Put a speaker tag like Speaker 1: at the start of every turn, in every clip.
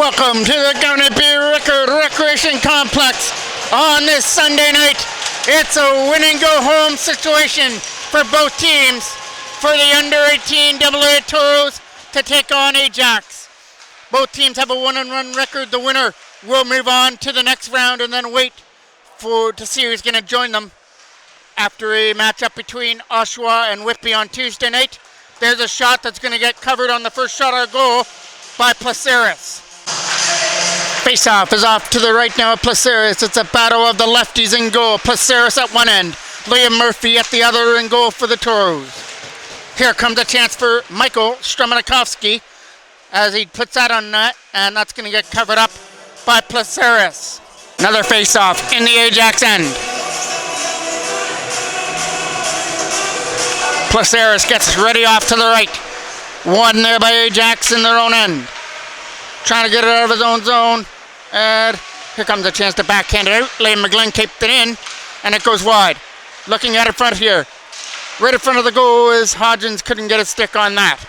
Speaker 1: Welcome to the Governor B. Rickard Recreation Complex on this Sunday night. It's a win-and-go-home situation for both teams for the under-18 AA Toros to take on Ajax. Both teams have a 1-1 record. The winner will move on to the next round and then wait to see who's going to join them after a matchup between Oshawa and Whitby on Tuesday night. There's a shot that's going to get covered on the first shot on goal by Placeres. Face-off is off to the right now of Placeres. It's a battle of the lefties in goal. Placeres at one end, Liam Murphy at the other in goal for the Toros. Here comes a chance for Michael Strumanikovsky as he puts that on net, and that's going to get covered up by Placeres. Another face-off in the Ajax end. Placeres gets ready off to the right. One there by Ajax in their own end. Trying to get it out of his own zone. And here comes a chance to backhand it out. Liam McGlynn kept it in, and it goes wide. Looking at it front here. Right in front of the goal is Hodgins. Couldn't get a stick on that.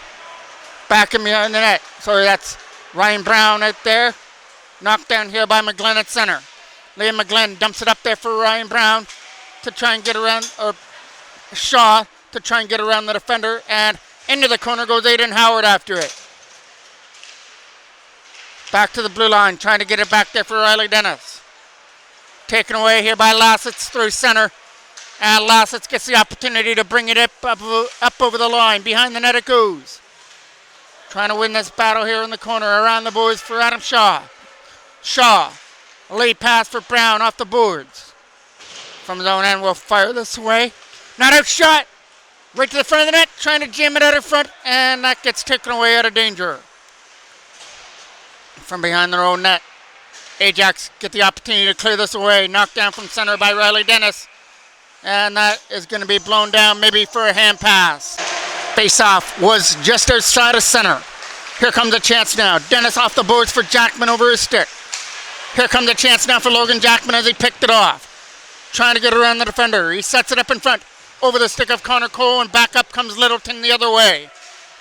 Speaker 1: Back in behind the net. So that's Ryan Brown right there. Knocked down here by McGlynn at center. Liam McGlynn dumps it up there for Ryan Brown to try and get around, or Shaw to try and get around the defender, and into the corner goes Aiden Howard after it. Back to the blue line, trying to get it back there for Riley Dennis. Taken away here by Lassitz through center, and Lassitz gets the opportunity to bring it up over the line. Behind the net it goes. Trying to win this battle here in the corner, around the boards for Adam Shaw. Shaw, a lead pass for Brown off the boards. From his own end will fire this away. Not out shot. Right to the front of the net, trying to jam it out in front, and that gets taken away out of danger. From behind their own net, Ajax get the opportunity to clear this away. Knocked down from center by Riley Dennis, and that is going to be blown down maybe for a hand pass. Face-off was just outside of center. Here comes a chance now. Dennis off the boards for Jackman over his stick. Here comes a chance now for Logan Jackman as he picked it off. Trying to get around the defender. He sets it up in front. Over the stick of Connor Cole, and back up comes Littleton the other way.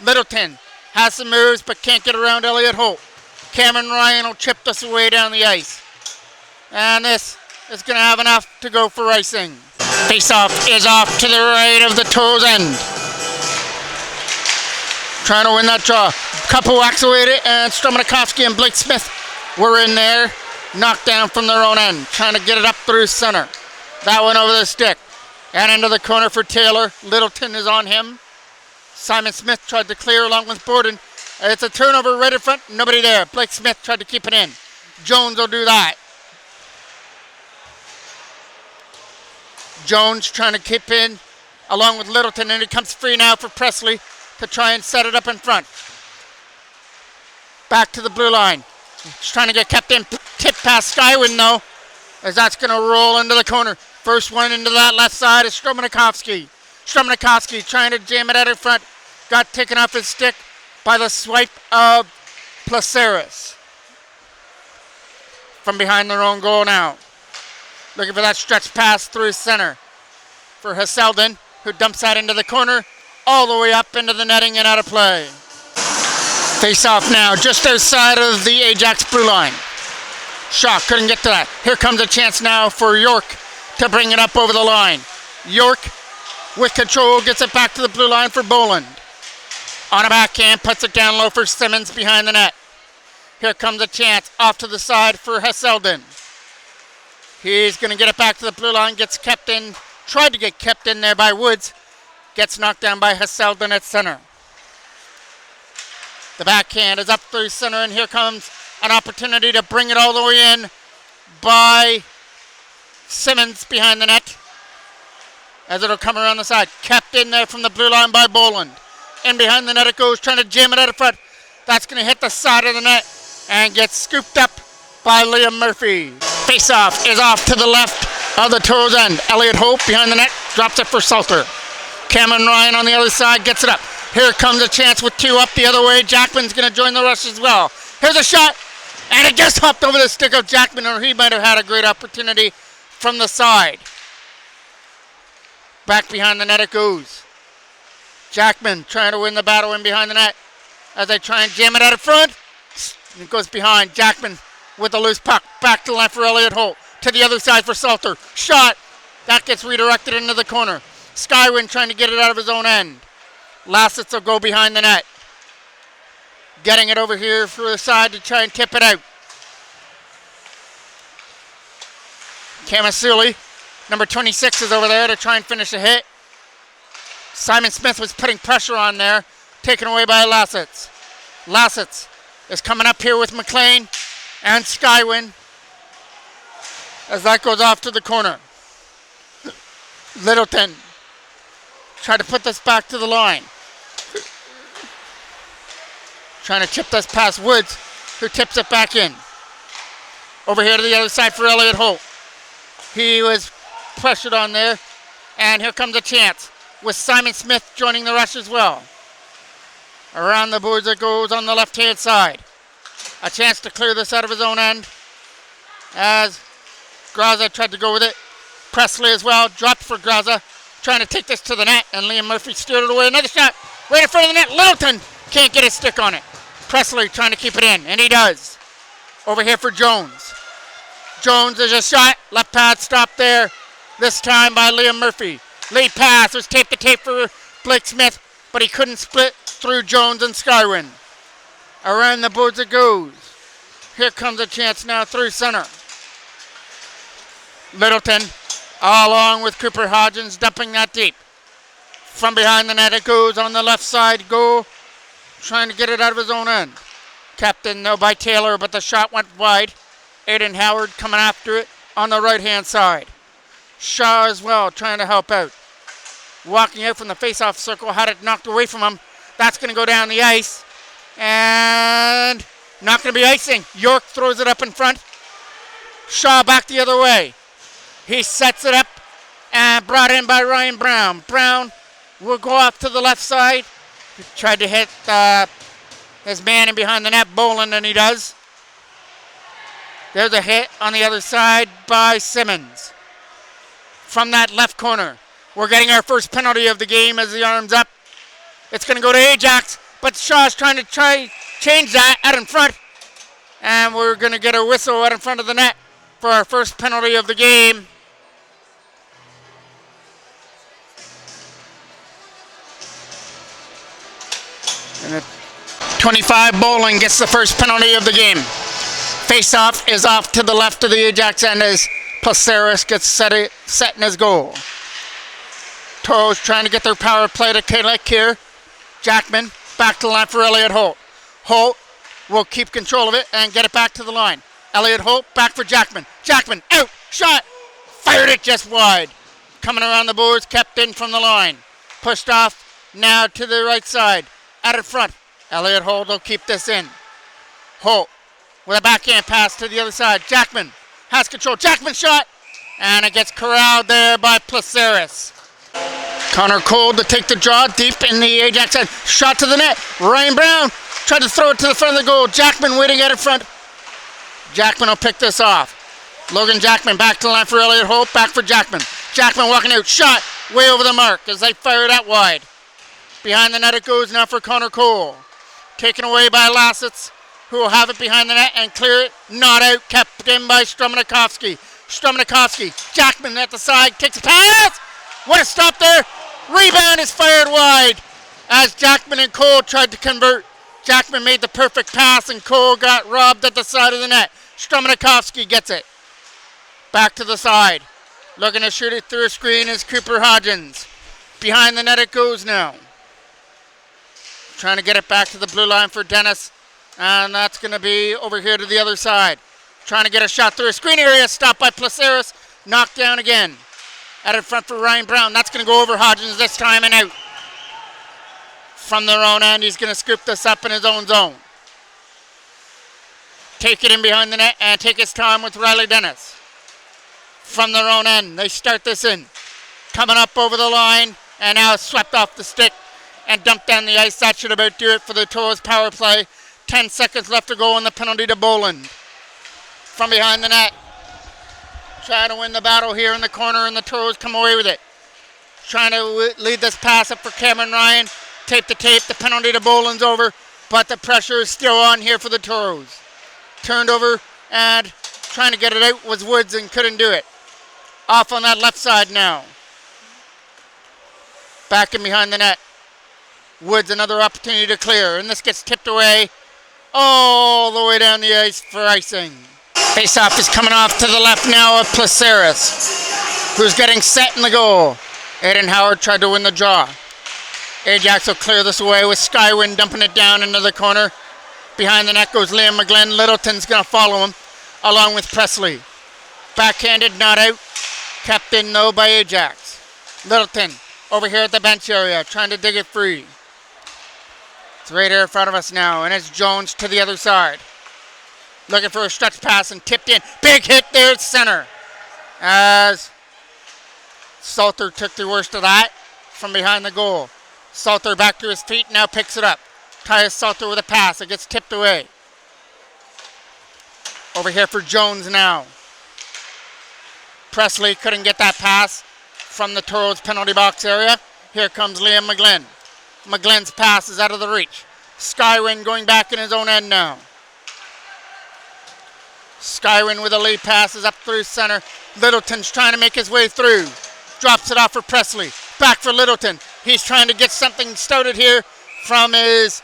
Speaker 1: Littleton has some moves but can't get around Elliot Holt. Cameron Ryan will chip this away down the ice. And this is going to have enough to go for icing. Face-off is off to the right of the Toros end. Trying to win that draw. Couple whacks away and Strumanikovsky and Blake Smith were in there. Knocked down from their own end. Trying to get it up through center. That one over the stick. And into the corner for Taylor. Littleton is on him. Simon Smith tried to clear along with Borden. It's a turnover right in front. Nobody there. Blake Smith tried to keep it in. Jones will do that. Jones trying to keep in along with Littleton. And he comes free now for Presley to try and set it up in front. Back to the blue line. He's trying to get kept in. Tip past Skywin though, as that's going to roll into the corner. First one into that left side is Strumanikovsky. Strumanikovsky trying to jam it out in front. Got taken off his stick by the swipe of Placeres. From behind their own goal now. Looking for that stretch pass through center for Hasseldin, who dumps that into the corner, all the way up into the netting and out of play. Face off now, just outside of the Ajax blue line. Shaw couldn't get to that. Here comes a chance now for York to bring it up over the line. York, with control, gets it back to the blue line for Boland. On a backhand, puts it down low for Simmons behind the net. Here comes a chance off to the side for Hasseldin. He's going to get it back to the blue line, gets kept in, tried to get kept in there by Woods. Gets knocked down by Hasseldin at center. The backhand is up through center, and here comes an opportunity to bring it all the way in by Simmons behind the net, as it'll come around the side. Kept in there from the blue line by Boland. In behind the net it goes, trying to jam it out in front. That's going to hit the side of the net and get scooped up by Liam Murphy. Face-off is off to the left of the Toros end. Elliot Hope behind the net, drops it for Salter. Cameron Ryan on the other side gets it up. Here comes a chance with two up the other way. Jackman's going to join the rush as well. Here's a shot, and it just hopped over the stick of Jackman, or he might have had a great opportunity from the side. Back behind the net it goes. Jackman trying to win the battle in behind the net as they try and jam it out in front. It goes behind. Jackman with the loose puck. Back to the left for Elliot Holt. To the other side for Salter. Shot. That gets redirected into the corner. Skywin trying to get it out of his own end. Lassitz will go behind the net. Getting it over here for the side to try and tip it out. Kamasuli, number 26, is over there to try and finish a hit. Simon Smith was putting pressure on there. Taken away by Lassitz. Lassitz is coming up here with McLean and Skywin as that goes off to the corner. Littleton trying to put this back to the line. Trying to chip this past Woods, who tips it back in. Over here to the other side for Elliot Holt. He was pressured on there, and here comes a chance with Simon Smith joining the rush as well. Around the boards it goes on the left-hand side. A chance to clear this out of his own end as Graza tried to go with it. Presley as well, dropped for Graza, trying to take this to the net, and Liam Murphy steered it away. Another shot right in front of the net. Littleton can't get his stick on it. Presley trying to keep it in, and he does. Over here for Jones. Jones is a shot. Left pad stopped there. This time by Liam Murphy. Lead pass was tape to tape for Blake Smith, but he couldn't split through Jones and Skywin. Around the boards it goes. Here comes a chance now through center. Littleton, along with Cooper Hodgins, dumping that deep. From behind the net it goes on the left side. Goal. Trying to get it out of his own end. Kept in though by Taylor, but the shot went wide. Aiden Howard coming after it on the right-hand side. Shaw as well trying to help out. Walking out from the face-off circle, had it knocked away from him. That's going to go down the ice. And not going to be icing. York throws it up in front. Shaw back the other way. He sets it up and brought in by Ryan Brown. Brown will go off to the left side. He tried to hit his man in behind the net, Boland, and he does. There's a hit on the other side by Simmons. From that left corner, we're getting our first penalty of the game as the arm's up. It's going to go to Ajax, but Shaw's trying to change that out in front. And we're going to get a whistle out in front of the net for our first penalty of the game. And 25, Bowling gets the first penalty of the game. Face-off is off to the left of the Ajax end as Placeris gets set in his goal. Toros trying to get their power play to collect here. Jackman back to the line for Elliot Holt. Holt will keep control of it and get it back to the line. Elliot Holt back for Jackman. Jackman out, shot, fired it just wide. Coming around the boards, kept in from the line. Pushed off now to the right side. Out in front, Elliot Holt will keep this in. Holt with a backhand pass to the other side. Jackman has control. Jackman shot, and it gets corralled there by Placeris. Connor Cole to take the draw deep in the Ajax end. Shot to the net. Ryan Brown tried to throw it to the front of the goal. Jackman waiting out in front. Jackman will pick this off. Logan Jackman back to the line for Elliot Holt. Back for Jackman. Jackman walking out. Shot way over the mark as they fire it out wide. Behind the net it goes now for Connor Cole. Taken away by Lassitz, who will have it behind the net and clear it. Not out. Kept in by Strumanikovsky. Jackman at the side. Takes a pass. What a stop there. Rebound is fired wide as Jackman and Cole tried to convert. Jackman made the perfect pass and Cole got robbed at the side of the net. Strumanikovsky gets it. Back to the side. Looking to shoot it through a screen is Cooper Hodgins. Behind the net it goes now. Trying to get it back to the blue line for Dennis. And that's going to be over here to the other side. Trying to get a shot through a screen area. Stopped by Placeris. Knocked down again. Out in front for Ryan Brown. That's going to go over Hodgins this time and out. From their own end, he's going to scoop this up in his own zone. Take it in behind the net and take his time with Riley Dennis. From their own end, they start this in. Coming up over the line and now swept off the stick and dumped down the ice. That should about do it for the Toros power play. 10 seconds left to go on the penalty to Boland. From behind the net. Trying to win the battle here in the corner and the Toros come away with it. Trying to lead this pass up for Cameron Ryan. Tape to tape, the penalty to Boland's over, but the pressure is still on here for the Toros. turned over and trying to get it out was Woods and couldn't do it. Off on that left side now. Back in behind the net. Woods another opportunity to clear, and this gets tipped away all the way down the ice for icing. Face-off is coming off to the left now of Placeres, who's getting set in the goal. Aiden Howard tried to win the draw. Ajax will clear this away with Skywin dumping it down into the corner. Behind the net goes Liam McGlynn. Littleton's going to follow him, along with Presley. Backhanded, not out. Kept in, though, by Ajax. Littleton over here at the bench area, trying to dig it free. It's right here in front of us now, and it's Jones to the other side. Looking for a stretch pass and tipped in. Big hit there at center. As Salter took the worst of that from behind the goal. Salter back to his feet, now picks it up. Tyus Salter with a pass. It gets tipped away. Over here for Jones now. Presley couldn't get that pass from the Toros penalty box area. Here comes Liam McGlynn. McGlynn's pass is out of the reach. Skywin going back in his own end now. Skywin with a lead pass is up through center. Littleton's trying to make his way through. Drops it off for Presley. Back for Littleton. He's trying to get something started here from his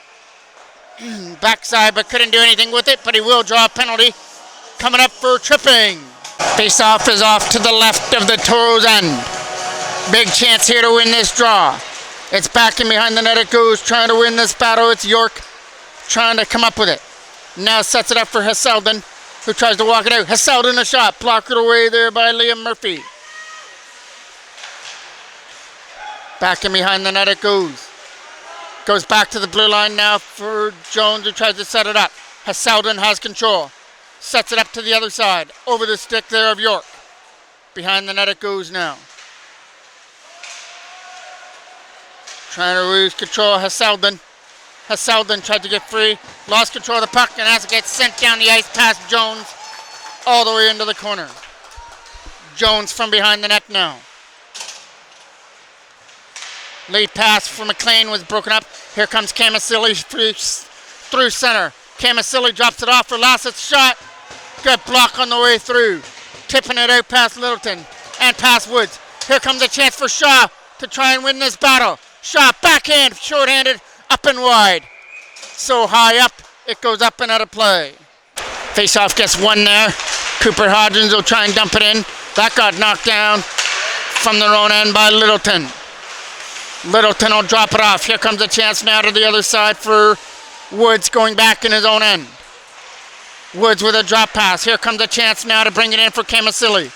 Speaker 1: backside, but couldn't do anything with it, but he will draw a penalty. Coming up for tripping. Face-off is off to the left of the Toros end. Big chance here to win this draw. It's back in behind the net it goes, trying to win this battle. It's York trying to come up with it. Now sets it up for Hesseldon, who tries to walk it out. Hesseldon a shot, blocked it away there by Liam Murphy. Back in behind the net it goes. Goes back to the blue line now for Jones, who tries to set it up. Hesseldon has control. Sets it up to the other side. Over the stick there of York. Behind the net it goes now. Trying to lose control, Hesseldon. Hesseldon tried to get free. Lost control of the puck and has to get sent down the ice past Jones. All the way into the corner. Jones from behind the net now. Lead pass for McLean was broken up. Here comes Camasili through center. Camasili drops it off for Lassett's shot. Good block on the way through. Tipping it out past Littleton and past Woods. Here comes a chance for Shaw to try and win this battle. Shaw backhand, short-handed, up and wide. So high up, it goes up and out of play. Face-off gets one there. Cooper Hodgins will try and dump it in. That got knocked down from their own end by Littleton. Littleton will drop it off. Here comes a chance now to the other side for Woods going back in his own end. Woods with a drop pass. Here comes a chance now to bring it in for Camasili.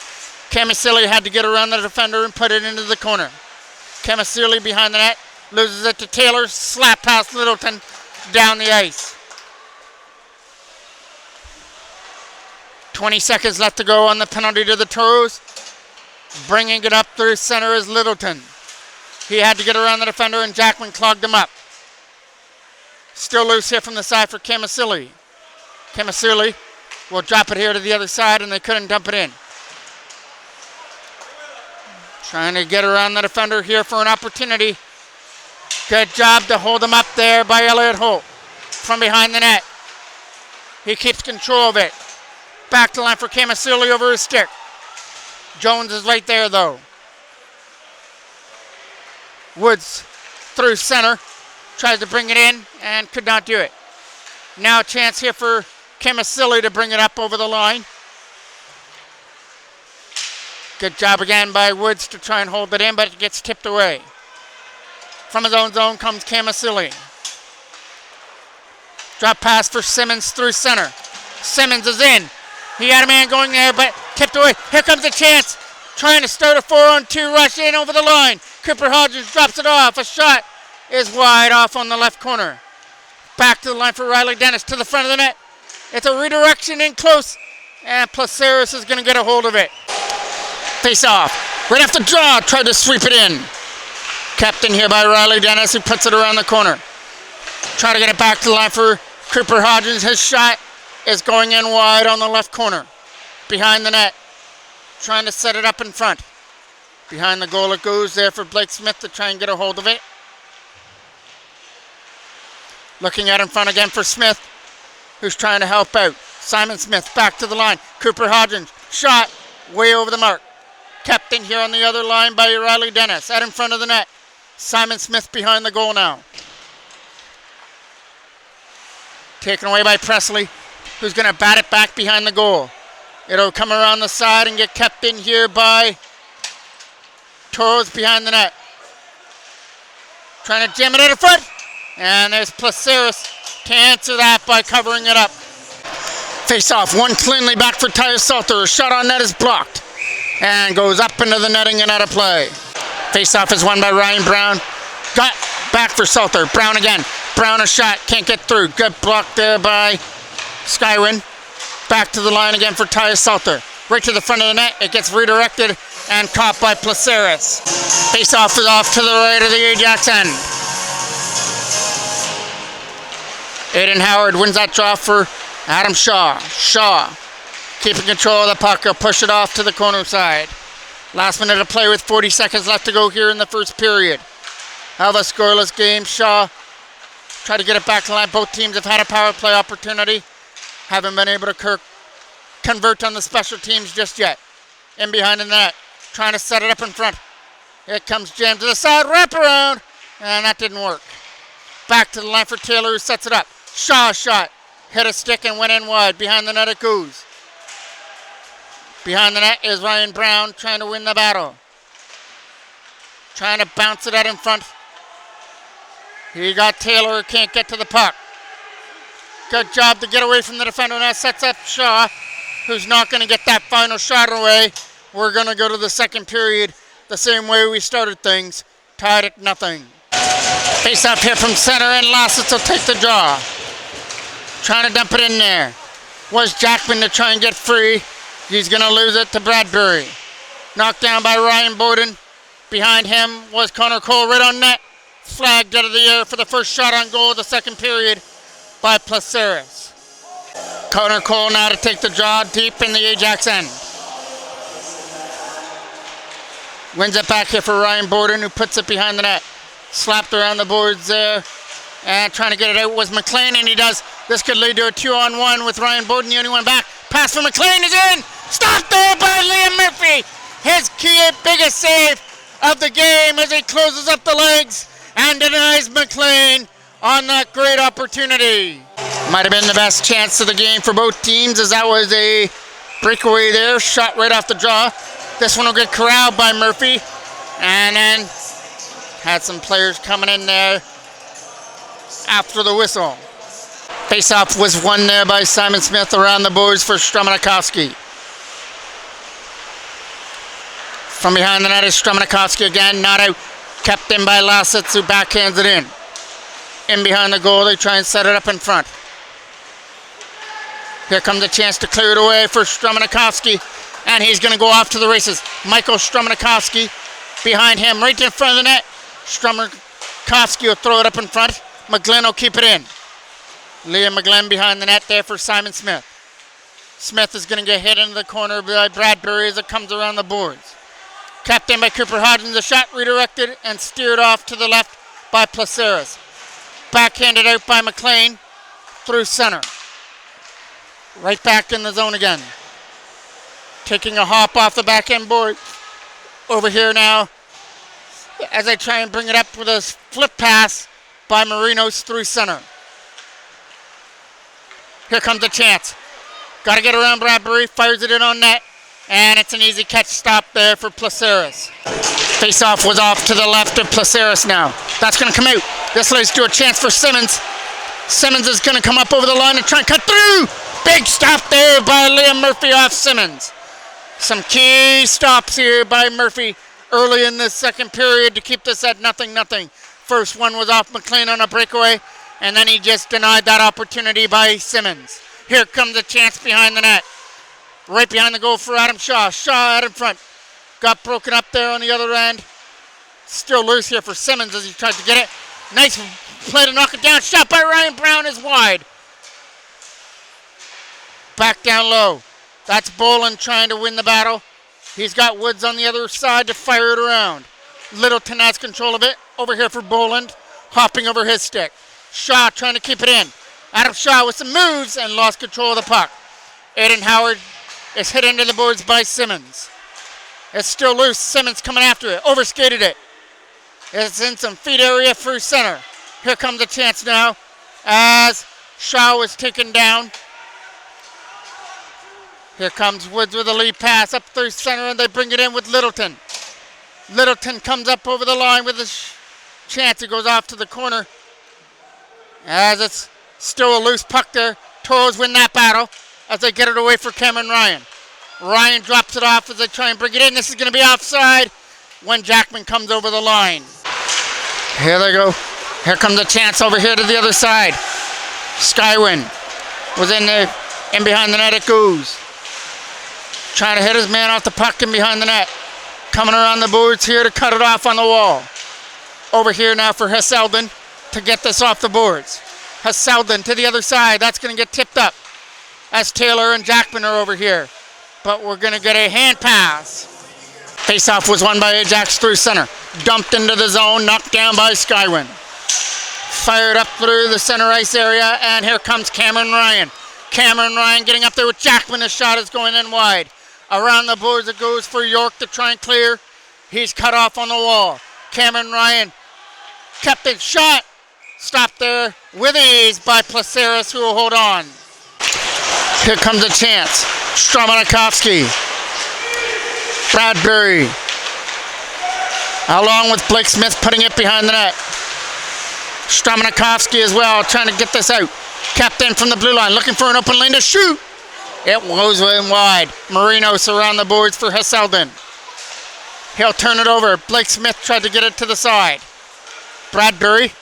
Speaker 1: Camasili had to get around the defender and put it into the corner. Camasili behind the net. Loses it to Taylor. Slap past Littleton down the ice. 20 seconds left to go on the penalty to the Toros. Bringing it up through center is Littleton. He had to get around the defender and Jackman clogged him up. Still loose here from the side for Camasili. Camasili will drop it here to the other side and they couldn't dump it in. Trying to get around the defender here for an opportunity. Good job to hold him up there by Elliot Holt from behind the net. He keeps control of it. Back to line for Camasili over his stick. Jones is right there though. Woods through center. Tries to bring it in and could not do it. Now a chance here for Camasili to bring it up over the line. Good job again by Woods to try and hold it in, but it gets tipped away. From his own zone comes Camasili. Drop pass for Simmons through center. Simmons is in. He had a man going there, but tipped away. Here comes a chance. Trying to start a 4-on-2 rush in over the line. Cooper Hodgins drops it off. A shot is wide off on the left corner. Back to the line for Riley Dennis to the front of the net. It's a redirection in close. And Placeres is going to get a hold of it. Face off. Right off the draw. Tried to sweep it in. Kept in here by Riley Dennis, who puts it around the corner. Trying to get it back to the line for Cooper Hodgins. His shot is going in wide on the left corner. Behind the net. Trying to set it up in front. Behind the goal it goes there for Blake Smith to try and get a hold of it. Looking at in front again for Smith, who's trying to help out. Simon Smith back to the line. Cooper Hodgins, shot way over the mark. Kept in here on the other line by Riley Dennis. Out in front of the net. Simon Smith behind the goal now. Taken away by Presley, who's going to bat it back behind the goal. It'll come around the side and get kept in here by Toros behind the net. Trying to jam it at a foot. And there's Placeris to answer that by covering it up. Face off, one cleanly back for Tyus Salter. A shot on net is blocked. And goes up into the netting and out of play. Face off is won by Ryan Brown. Got back for Salter. Brown again. Brown a shot. Can't get through. Good block there by Skywin. Back to the line again for Tyus Salter. Right to the front of the net. It gets redirected and caught by Placeris. Face off is off to the right of the Ajax end. Aiden Howard wins that draw for Adam Shaw. Shaw keeping control of the puck. He'll push it off to the corner side. Last minute of play with 40 seconds left to go here in the first period. Have a scoreless game. Shaw try to get it back to line. Both teams have had a power play opportunity. Haven't been able to convert on the special teams just yet. In behind the net. Trying to set it up in front. Here comes Jam to the side. Wrap around. And that didn't work. Back to the line for Taylor, who sets it up. Shaw shot. Hit a stick and went in wide. Behind the net it goes. Behind the net is Ryan Brown trying to win the battle. Trying to bounce it out in front. He got Taylor, who can't get to the puck. Good job to get away from the defender. Now sets up Shaw, who's not going to get that final shot away. We're going to go to the second period the same way we started things. Tied at nothing. Face off here from center, and Lassitz will take the draw. Trying to dump it in there. Was Jackman to try and get free. He's going to lose it to Bradbury. Knocked down by Ryan Bowden. Behind him was Connor Cole right on net. Flagged out of the air for the first shot on goal of the second period by Placeris. Connor Cole now to take the draw deep in the Ajax end. Wins it back here for Ryan Bowden, who puts it behind the net. Slapped around the boards there. And trying to get it out was McLean, and he does. This could lead to a 2-on-1 with Ryan Bowden, the only one back. Pass for McLean is in. Stopped there by Liam Murphy. His key biggest save of the game as he closes up the legs and denies McLean on that great opportunity. Might have been the best chance of the game for both teams, as that was a breakaway there. Shot right off the draw. This one will get corralled by Murphy. And then had some players coming in there after the whistle. Face-off was won there by Simon Smith around the boards for Stramanikowski. From behind the net is Stramanikowski again, not out. Kept in by Lassitz, who backhands it in. In behind the goal, they try and set it up in front. Here comes a chance to clear it away for Stramanikowski, and he's going to go off to the races. Michael Stramanikowski behind him, right in front of the net. Stramanikowski will throw it up in front. McGlynn will keep it in. Liam McGlynn behind the net there for Simon Smith. Smith is going to get hit into the corner by Bradbury as it comes around the boards. Kept in by Cooper Hodgins. A shot redirected and steered off to the left by Placeris. Backhanded out by McLean through center. Right back in the zone again. Taking a hop off the back end board. Over here now as I try and bring it up with a flip pass by Marinos through center. Here comes a chance. Got to get around Bradbury. Fires it in on net. And it's an easy catch stop there for Placeris. Face-off was off to the left of Placeris now. That's going to come out. This leads to a chance for Simmons. Simmons is going to come up over the line and try and cut through. Big stop there by Liam Murphy off Simmons. Some key stops here by Murphy early in this second period to keep this at 0-0. First one was off McLean on a breakaway, and then he just denied that opportunity by Simmons. Here comes a chance behind the net. Right behind the goal for Adam Shaw. Shaw out in front. Got broken up there on the other end. Still loose here for Simmons as he tries to get it. Nice play to knock it down. Shot by Ryan Brown is wide. Back down low. That's Boland trying to win the battle. He's got Woods on the other side to fire it around. Littleton has control of it. Over here for Boland. Hopping over his stick. Shaw trying to keep it in. Adam Shaw with some moves and lost control of the puck. Aiden Howard is hit into the boards by Simmons. It's still loose. Simmons coming after it. Overskated it. It's in some feet area through center. Here comes a chance now as Shaw was taken down. Here comes Woods with a lead pass up through center, and they bring it in with Littleton. Littleton comes up over the line with a chance. It goes off to the corner as it's still a loose puck there. Toros win that battle as they get it away for Cameron Ryan. Ryan drops it off as they try and bring it in. This is going to be offside when Jackman comes over the line. Here they go. Here comes a chance over here to the other side. Skywin was in behind the net. It goes. Trying to hit his man off the puck and behind the net. Coming around the boards here to cut it off on the wall. Over here now for Hesseldon to get this off the boards. Hesseldon to the other side. That's going to get tipped up as Taylor and Jackman are over here. But we're going to get a hand pass. Face-off was won by Ajax through center. Dumped into the zone, knocked down by Skywin. Fired up through the center ice area, and here comes Cameron Ryan. Cameron Ryan getting up there with Jackman. The shot is going in wide. Around the boards it goes for York to try and clear. He's cut off on the wall. Cameron Ryan kept it shot. Stopped there with ease by Placeris, who will hold on. Here comes a chance. Stromanikovsky. Bradbury. Along with Blake Smith putting it behind the net. Stromanikovsky as well, trying to get this out. Kept in from the blue line, looking for an open lane to shoot. It goes in wide. Marinos around the boards for Hesseldon. He'll turn it over. Blake Smith tried to get it to the side. Bradbury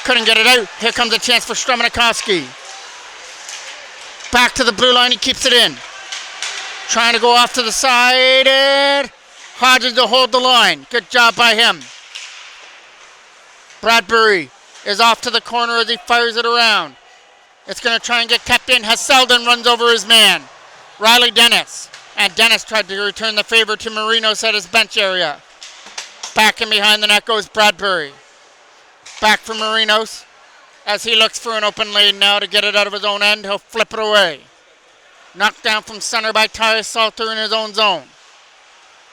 Speaker 1: couldn't get it out. Here comes a chance for Stromanikovsky. Back to the blue line, he keeps it in. Trying to go off to the side, and Hodges to hold the line. Good job by him. Bradbury is off to the corner as he fires it around. It's going to try and get kept in. Hesseldon runs over his man. Riley Dennis. And Dennis tried to return the favor to Marinos at his bench area. Back in behind the net goes Bradbury. Back for Marinos as he looks for an open lane now to get it out of his own end. He'll flip it away. Knocked down from center by Tyus Salter in his own zone.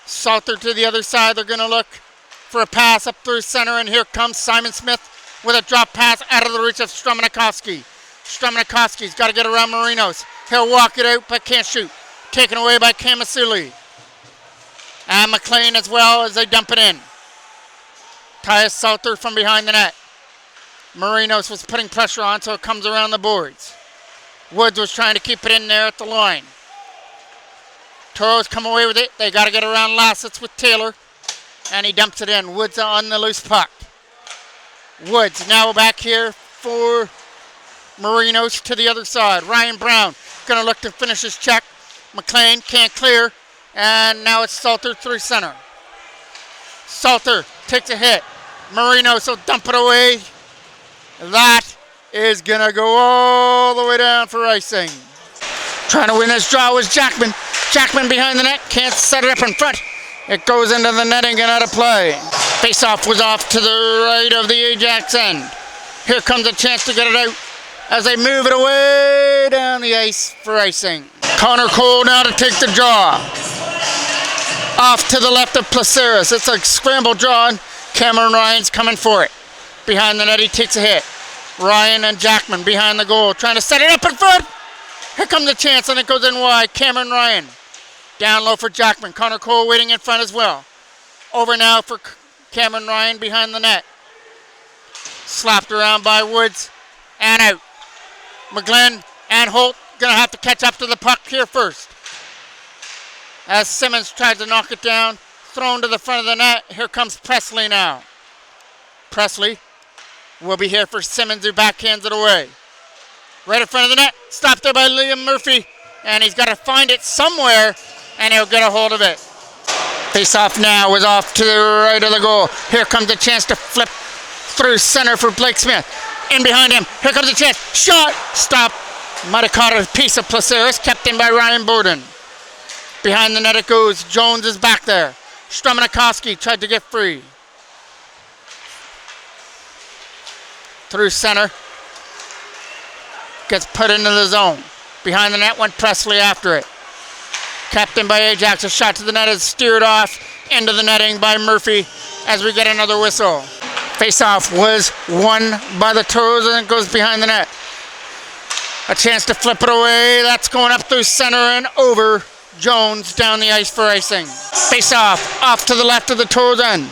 Speaker 1: Salter to the other side. They're going to look for a pass up through center, and here comes Simon Smith with a drop pass out of the reach of Stromanikovsky. Stromanikovsky's got to get around Marinos. He'll walk it out, but can't shoot. Taken away by Kamasuli. And McLean as well as they dump it in. Tyus Salter from behind the net. Marinos was putting pressure on, so it comes around the boards. Woods was trying to keep it in there at the line. Toros come away with it. They got to get around Lassitz with Taylor. And he dumps it in. Woods on the loose puck. Woods now back here for Marinos to the other side. Ryan Brown going to look to finish his check. McLean can't clear. And now it's Salter through center. Salter takes a hit. Marinos will dump it away. That is going to go all the way down for icing. Trying to win this draw was Jackman. Jackman behind the net. Can't set it up in front. It goes into the netting and out of play. Face-off was off to the right of the Ajax end. Here comes a chance to get it out as they move it away down the ice for icing. Connor Cole now to take the draw. Off to the left of Placeris. It's a scramble draw, and Cameron Ryan's coming for it. Behind the net, he takes a hit. Ryan and Jackman behind the goal, trying to set it up in front. Here comes a chance, and it goes in wide. Cameron Ryan down low for Jackman. Connor Cole waiting in front as well. Over now for Cameron Ryan behind the net. Slapped around by Woods and out. McGlynn and Holt going to have to catch up to the puck here first. As Simmons tries to knock it down, thrown to the front of the net. Here comes Presley now. Presley will be here for Simmons, who backhands it away. Right in front of the net, stopped there by Liam Murphy, and he's got to find it somewhere, and he'll get a hold of it. Face-off now is off to the right of the goal. Here comes a chance to flip through center for Blake Smith. In behind him, here comes a chance. Shot, stop. Might have caught a piece of Placeris, kept in by Ryan Borden. Behind the net it goes. Jones is back there. Stromanikovsky tried to get free. Through center. Gets put into the zone. Behind the net went Presley after it. Kept in by Ajax. A shot to the net is steered off into the netting by Murphy as we get another whistle. Face-off was won by the Toros and it goes behind the net. A chance to flip it away. That's going up through center and over. Jones down the ice for icing. Face-off off to the left of the Toros end.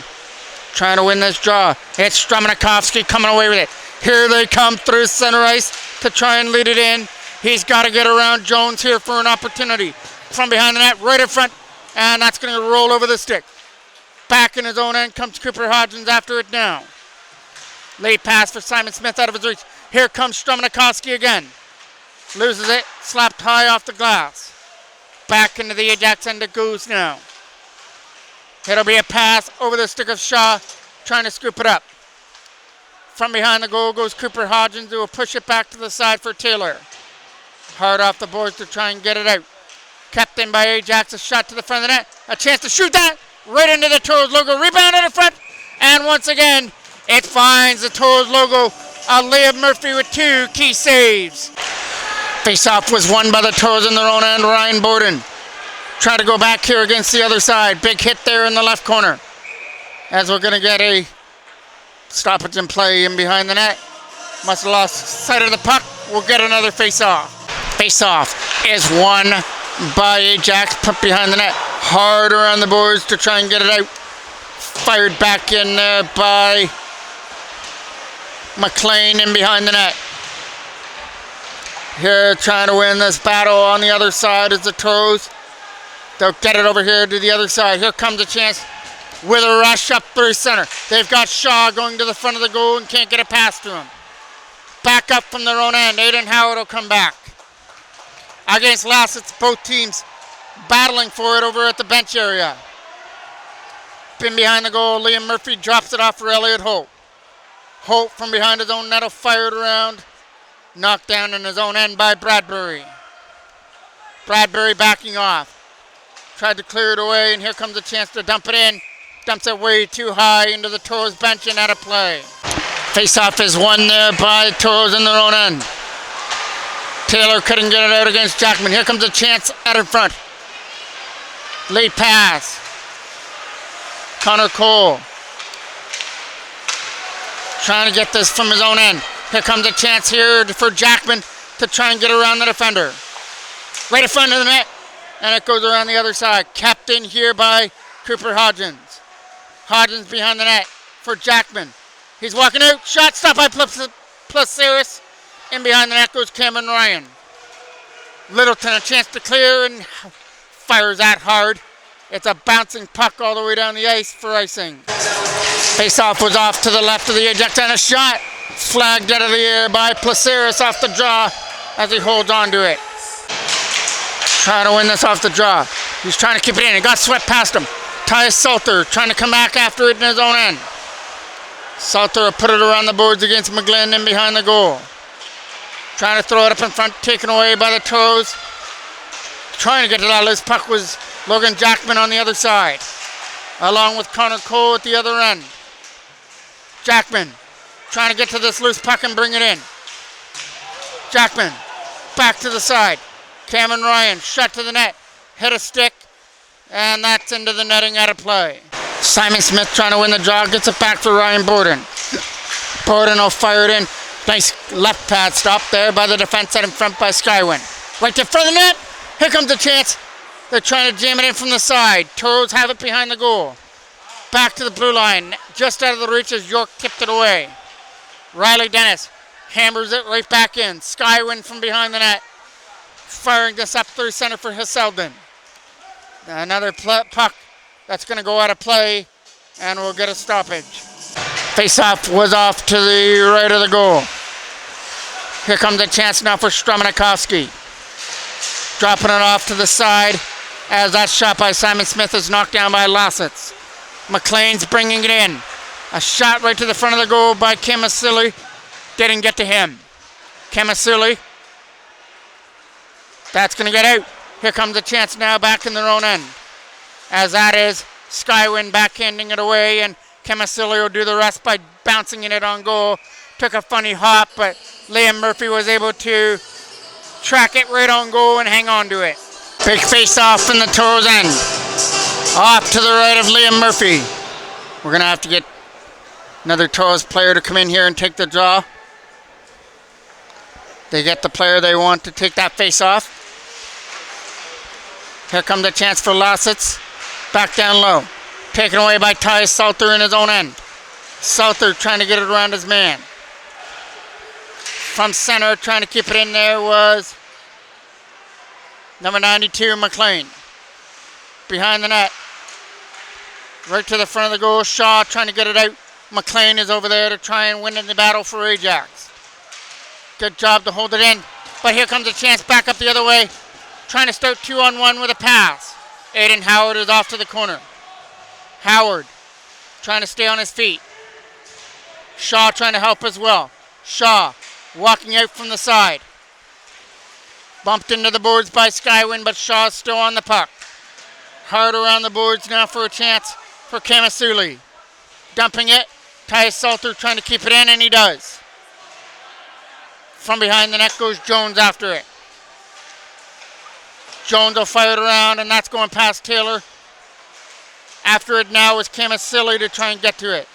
Speaker 1: Trying to win this draw. It's Stromanikovsky coming away with it. Here they come through center ice to try and lead it in. He's got to get around Jones here for an opportunity. From behind the net, right in front, and that's going to roll over the stick. Back in his own end comes Cooper Hodgins after it now. Late pass for Simon Smith out of his reach. Here comes Stromanikovsky again. Loses it, slapped high off the glass. Back into the Ajax end it goes now. It'll be a pass over the stick of Shaw, trying to scoop it up. From behind the goal goes Cooper Hodgins, who will push it back to the side for Taylor. Hard off the boards to try and get it out. Kept in by Ajax, a shot to the front of the net. A chance to shoot that right into the Toros logo. Rebound in the front. And once again, it finds the Toros logo. Liam Murphy with 2 key saves. Face-off was won by the Toros in their own end. Ryan Borden trying to go back here against the other side. Big hit there in the left corner. As we're going to get a stoppage in play in behind the net. Must have lost sight of the puck. We'll get another face-off. Face-off is won by Ajax, put behind the net, hard around the boards to try and get it out. Fired back in there by McLean in behind the net. Here trying to win this battle on the other side is the Toros. They'll get it over here to the other side. Here comes a chance with a rush up through center. They've got Shaw going to the front of the goal and can't get it past to him. Back up from their own end. Aiden Howard will come back. Against last, it's both teams battling for it over at the bench area. Been behind the goal. Liam Murphy drops it off for Elliot Holt. Holt from behind his own net will fire it around. Knocked down in his own end by Bradbury. Bradbury backing off. Tried to clear it away, and here comes a chance to dump it in. Dumps it way too high into the Toros bench and out of play. Face-off is won there by the Toros in their own end. Taylor couldn't get it out against Jackman. Here comes a chance out in front. Late pass. Connor Cole. Trying to get this from his own end. Here comes a chance here for Jackman to try and get around the defender. Right in front of the net. And it goes around the other side. Kept in here by Cooper Hodgins. Hodgins behind the net for Jackman. He's walking out. Shot stopped by Placeris. In behind the net goes Cameron Ryan. Littleton a chance to clear and fires that hard. It's a bouncing puck all the way down the ice for icing. Face-off was off to the left of the Ajax and a shot flagged out of the air by Placeris off the draw as he holds on to it. Trying to win this off the draw. He's trying to keep it in. It got swept past him. Tyus Salter trying to come back after it in his own end. Salter will put it around the boards against McGlynn in behind the goal. Trying to throw it up in front, taken away by the Toros. Trying to get to that loose puck was Logan Jackman on the other side, along with Connor Cole at the other end. Jackman trying to get to this loose puck and bring it in. Jackman back to the side. Cameron Ryan shot to the net, hit a stick, and that's into the netting out of play. Simon Smith trying to win the draw, gets it back for Ryan Borden. Borden will fire it in. Nice left pad stop there by the defense out in front by Skywin. Right to front of the net. Here comes the chance. They're trying to jam it in from the side. Toros have it behind the goal. Back to the blue line. Just out of the reach as York tipped it away. Riley Dennis hammers it right back in. Skywin from behind the net. Firing this up through center for Hesseldon. Another puck that's going to go out of play, and we'll get a stoppage. Face-off was off to the right of the goal. Here comes a chance now for Stromanikovsky. Dropping it off to the side as that shot by Simon Smith is knocked down by Lassitz. McLean's bringing it in. A shot right to the front of the goal by Kamasili. Didn't get to him. Kamasili. That's going to get out. Here comes a chance now back in their own end. As that is Skywin backhanding it away, and Kamasili will do the rest by bouncing in it on goal. Took a funny hop, but Liam Murphy was able to track it right on goal and hang on to it. Big face off from the Toros end. Off to the right of Liam Murphy. We're going to have to get another Toros player to come in here and take the draw. They get the player they want to take that face off. Here comes the chance for Lassitz. Back down low. Taken away by Ty Salter in his own end. Salter trying to get it around his man. From center, trying to keep it in there was number 92, McLean. Behind the net. Right to the front of the goal. Shaw trying to get it out. McLean is over there to try and win in the battle for Ajax. Good job to hold it in. But here comes a chance back up the other way. Trying to start 2-on-1 with a pass. Aiden Howard is off to the corner. Howard trying to stay on his feet. Shaw trying to help as well. Shaw walking out from the side. Bumped into the boards by Skywin, but Shaw's still on the puck. Hard around the boards now for a chance for Kamasuli. Dumping it. Ty Salter trying to keep it in, and he does. From behind the net goes Jones after it. Jones will fire it around, and that's going past Taylor. After it now is Kamasili to try and get to it.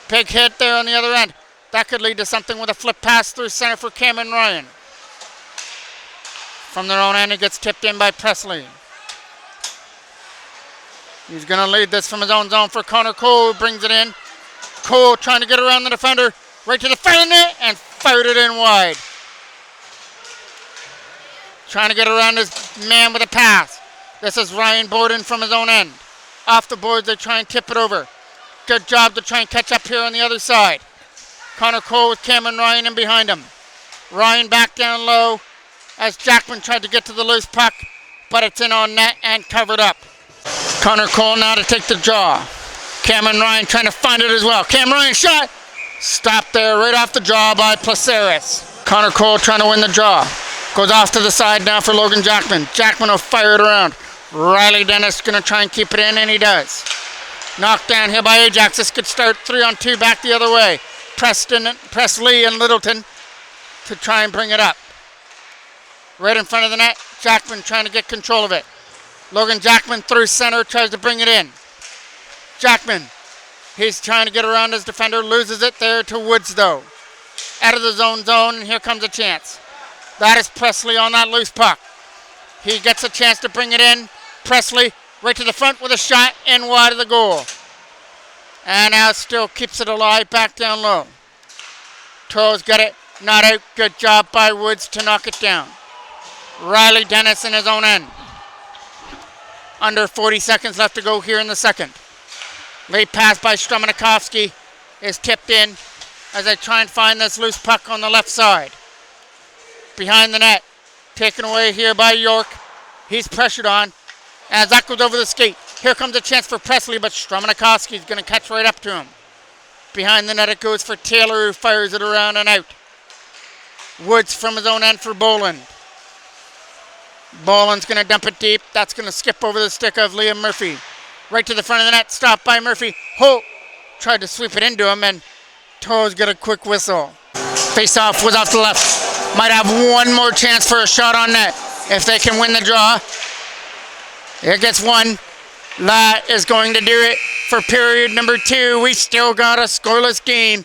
Speaker 1: Big hit there on the other end. That could lead to something with a flip pass through center for Cameron Ryan. From their own end, it gets tipped in by Presley. He's going to lead this from his own zone for Connor Cole, who brings it in. Cole trying to get around the defender, right to the front of the net, and fired it in wide. Trying to get around his man with a pass. This is Ryan Borden from his own end. Off the boards, they try and tip it over. Good job to try and catch up here on the other side. Connor Cole with Cameron Ryan in behind him. Ryan back down low as Jackman tried to get to the loose puck, but it's in on net and covered up. Connor Cole now to take the draw. Cameron Ryan trying to find it as well. Cam Ryan shot. Stopped there right off the draw by Placeres. Connor Cole trying to win the draw. Goes off to the side now for Logan Jackman. Jackman will fire it around. Riley Dennis going to try and keep it in, and he does. Knocked down here by Ajax. This could start 3-on-2 back the other way. Presley and Littleton to try and bring it up. Right in front of the net. Jackman trying to get control of it. Logan Jackman through center, tries to bring it in. Jackman, he's trying to get around his defender, loses it there to Woods though. Out of the zone, and here comes a chance. That is Presley on that loose puck. He gets a chance to bring it in. Presley right to the front with a shot in wide of the goal. And now still keeps it alive back down low. Toros got it, not out. Good job by Woods to knock it down. Riley Dennis in his own end. Under 40 seconds left to go here in the second. Late pass by Stromanikovsky is tipped in as they try and find this loose puck on the left side. Behind the net. Taken away here by York. He's pressured on as that goes over the skate. Here comes a chance for Presley, but Stromanikovsky is going to catch right up to him. Behind the net it goes for Taylor, who fires it around and out. Woods from his own end for Boland. Boland's going to dump it deep. That's going to skip over the stick of Liam Murphy. Right to the front of the net. Stopped by Murphy. Holt tried to sweep it into him, and Toros got a quick whistle. Face-off was off the left. Might have one more chance for a shot on net if they can win the draw. Here gets one. That is going to do it for period number 2. We still got a scoreless game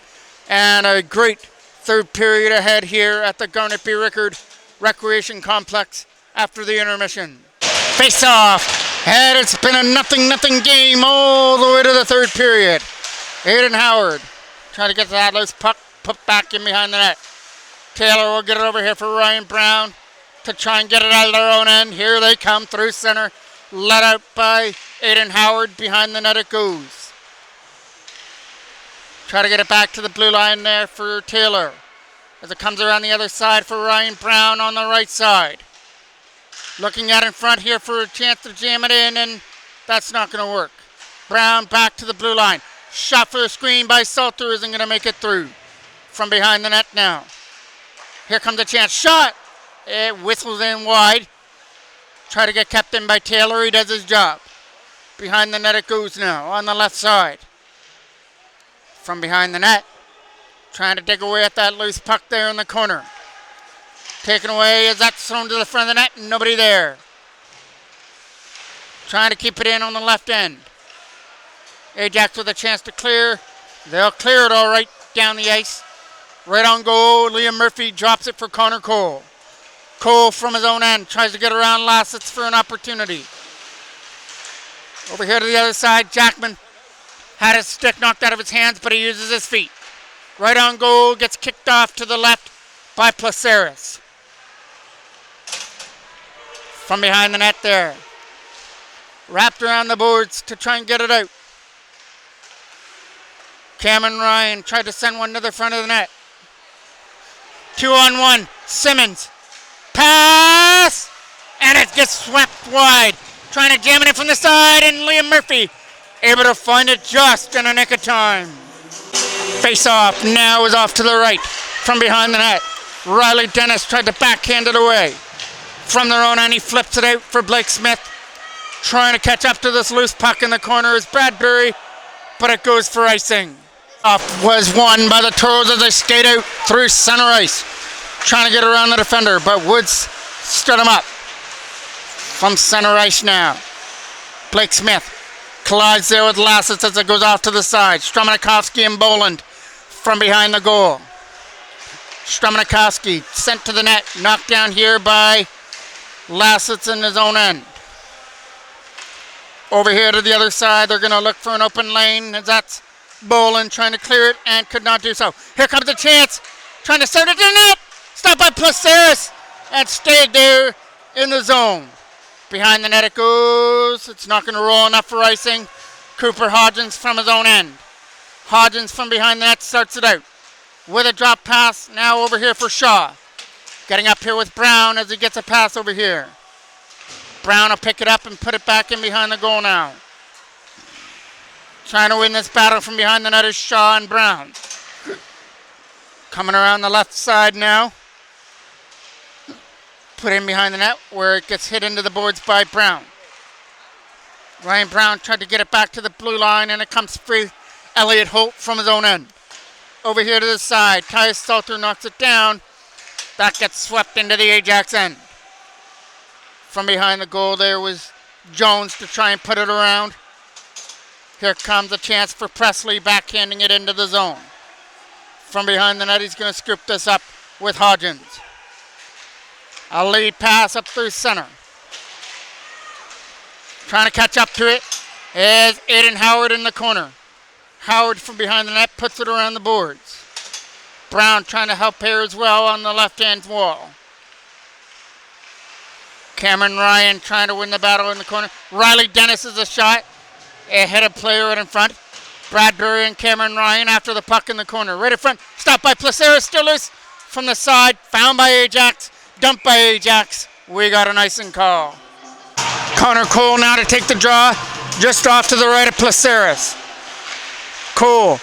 Speaker 1: and a great third period ahead here at the Garnet B. Rickard Recreation Complex after the intermission. Face off, and it's been a 0-0 game all the way to the third period. Aiden Howard trying to get to that loose puck, put back in behind the net. Taylor will get it over here for Ryan Brown to try and get it out of their own end. Here they come through center, let out by Aiden Howard. Behind the net it goes. Try to get it back to the blue line there for Taylor as it comes around the other side for Ryan Brown on the right side. Looking at in front here for a chance to jam it in, and that's not going to work. Brown back to the blue line. Shot for a screen by Salter, isn't going to make it through. From behind the net now. Here comes a chance. Shot! It whistles in wide. Try to get kept in by Taylor. He does his job. Behind the net it goes now on the left side. From behind the net. Trying to dig away at that loose puck there in the corner. Taken away as that's thrown to the front of the net. Nobody there. Trying to keep it in on the left end. Ajax with a chance to clear. They'll clear it all right down the ice. Right on goal. Liam Murphy drops it for Connor Cole. Cole from his own end tries to get around Lassitz for an opportunity. Over here to the other side, Jackman had his stick knocked out of his hands, but he uses his feet. Right on goal, gets kicked off to the left by Placeres. From behind the net there. Wrapped around the boards to try and get it out. Cameron Ryan tried to send one to the front of the net. 2-on-1, Simmons. Pass! And it gets swept wide. Trying to jam it in from the side, and Liam Murphy able to find it just in a nick of time. Face off now is off to the right from behind the net. Riley Dennis tried to backhand it away. From their own end, he flips it out for Blake Smith. Trying to catch up to this loose puck in the corner is Bradbury, but it goes for icing. Off was won by the Toros as they skate out through center ice. Trying to get around the defender, but Woods stood him up. From center ice now. Blake Smith collides there with Lassitz as it goes off to the side. Strumanikovsky and Boland from behind the goal. Strumanikovsky sent to the net. Knocked down here by Lassitz in his own end. Over here to the other side, they're going to look for an open lane. As that's Boland trying to clear it and could not do so. Here comes a chance. Trying to send it to the net. Stopped by Placeres and stayed there in the zone. Behind the net it goes. It's not going to roll enough for icing. Cooper Hodgins from his own end. Hodgins from behind the net starts it out. With a drop pass now over here for Shaw. Getting up here with Brown as he gets a pass over here. Brown will pick it up and put it back in behind the goal now. Trying to win this battle from behind the net is Shaw and Brown. Coming around the left side now. Put in behind the net where it gets hit into the boards by Brown. Ryan Brown tried to get it back to the blue line and it comes free. Elliot Holt from his own end. Over here to the side, Tyus Salter knocks it down. That gets swept into the Ajax end. From behind the goal there was Jones to try and put it around. Here comes a chance for Presley backhanding it into the zone. From behind the net he's going to scoop this up with Hodgins. A lead pass up through center. Trying to catch up to it is Aiden Howard in the corner. Howard from behind the net puts it around the boards. Brown trying to help here as well on the left-hand wall. Cameron Ryan trying to win the battle in the corner. Riley Dennis is a shot. A hit a player right in front. Bradbury and Cameron Ryan after the puck in the corner. Right in front. Stopped by Placeres. Still loose from the side. Found by Ajax. Dumped by Ajax. We got an icing call. Connor Cole now to take the draw. Just off to the right of Placeres. Cole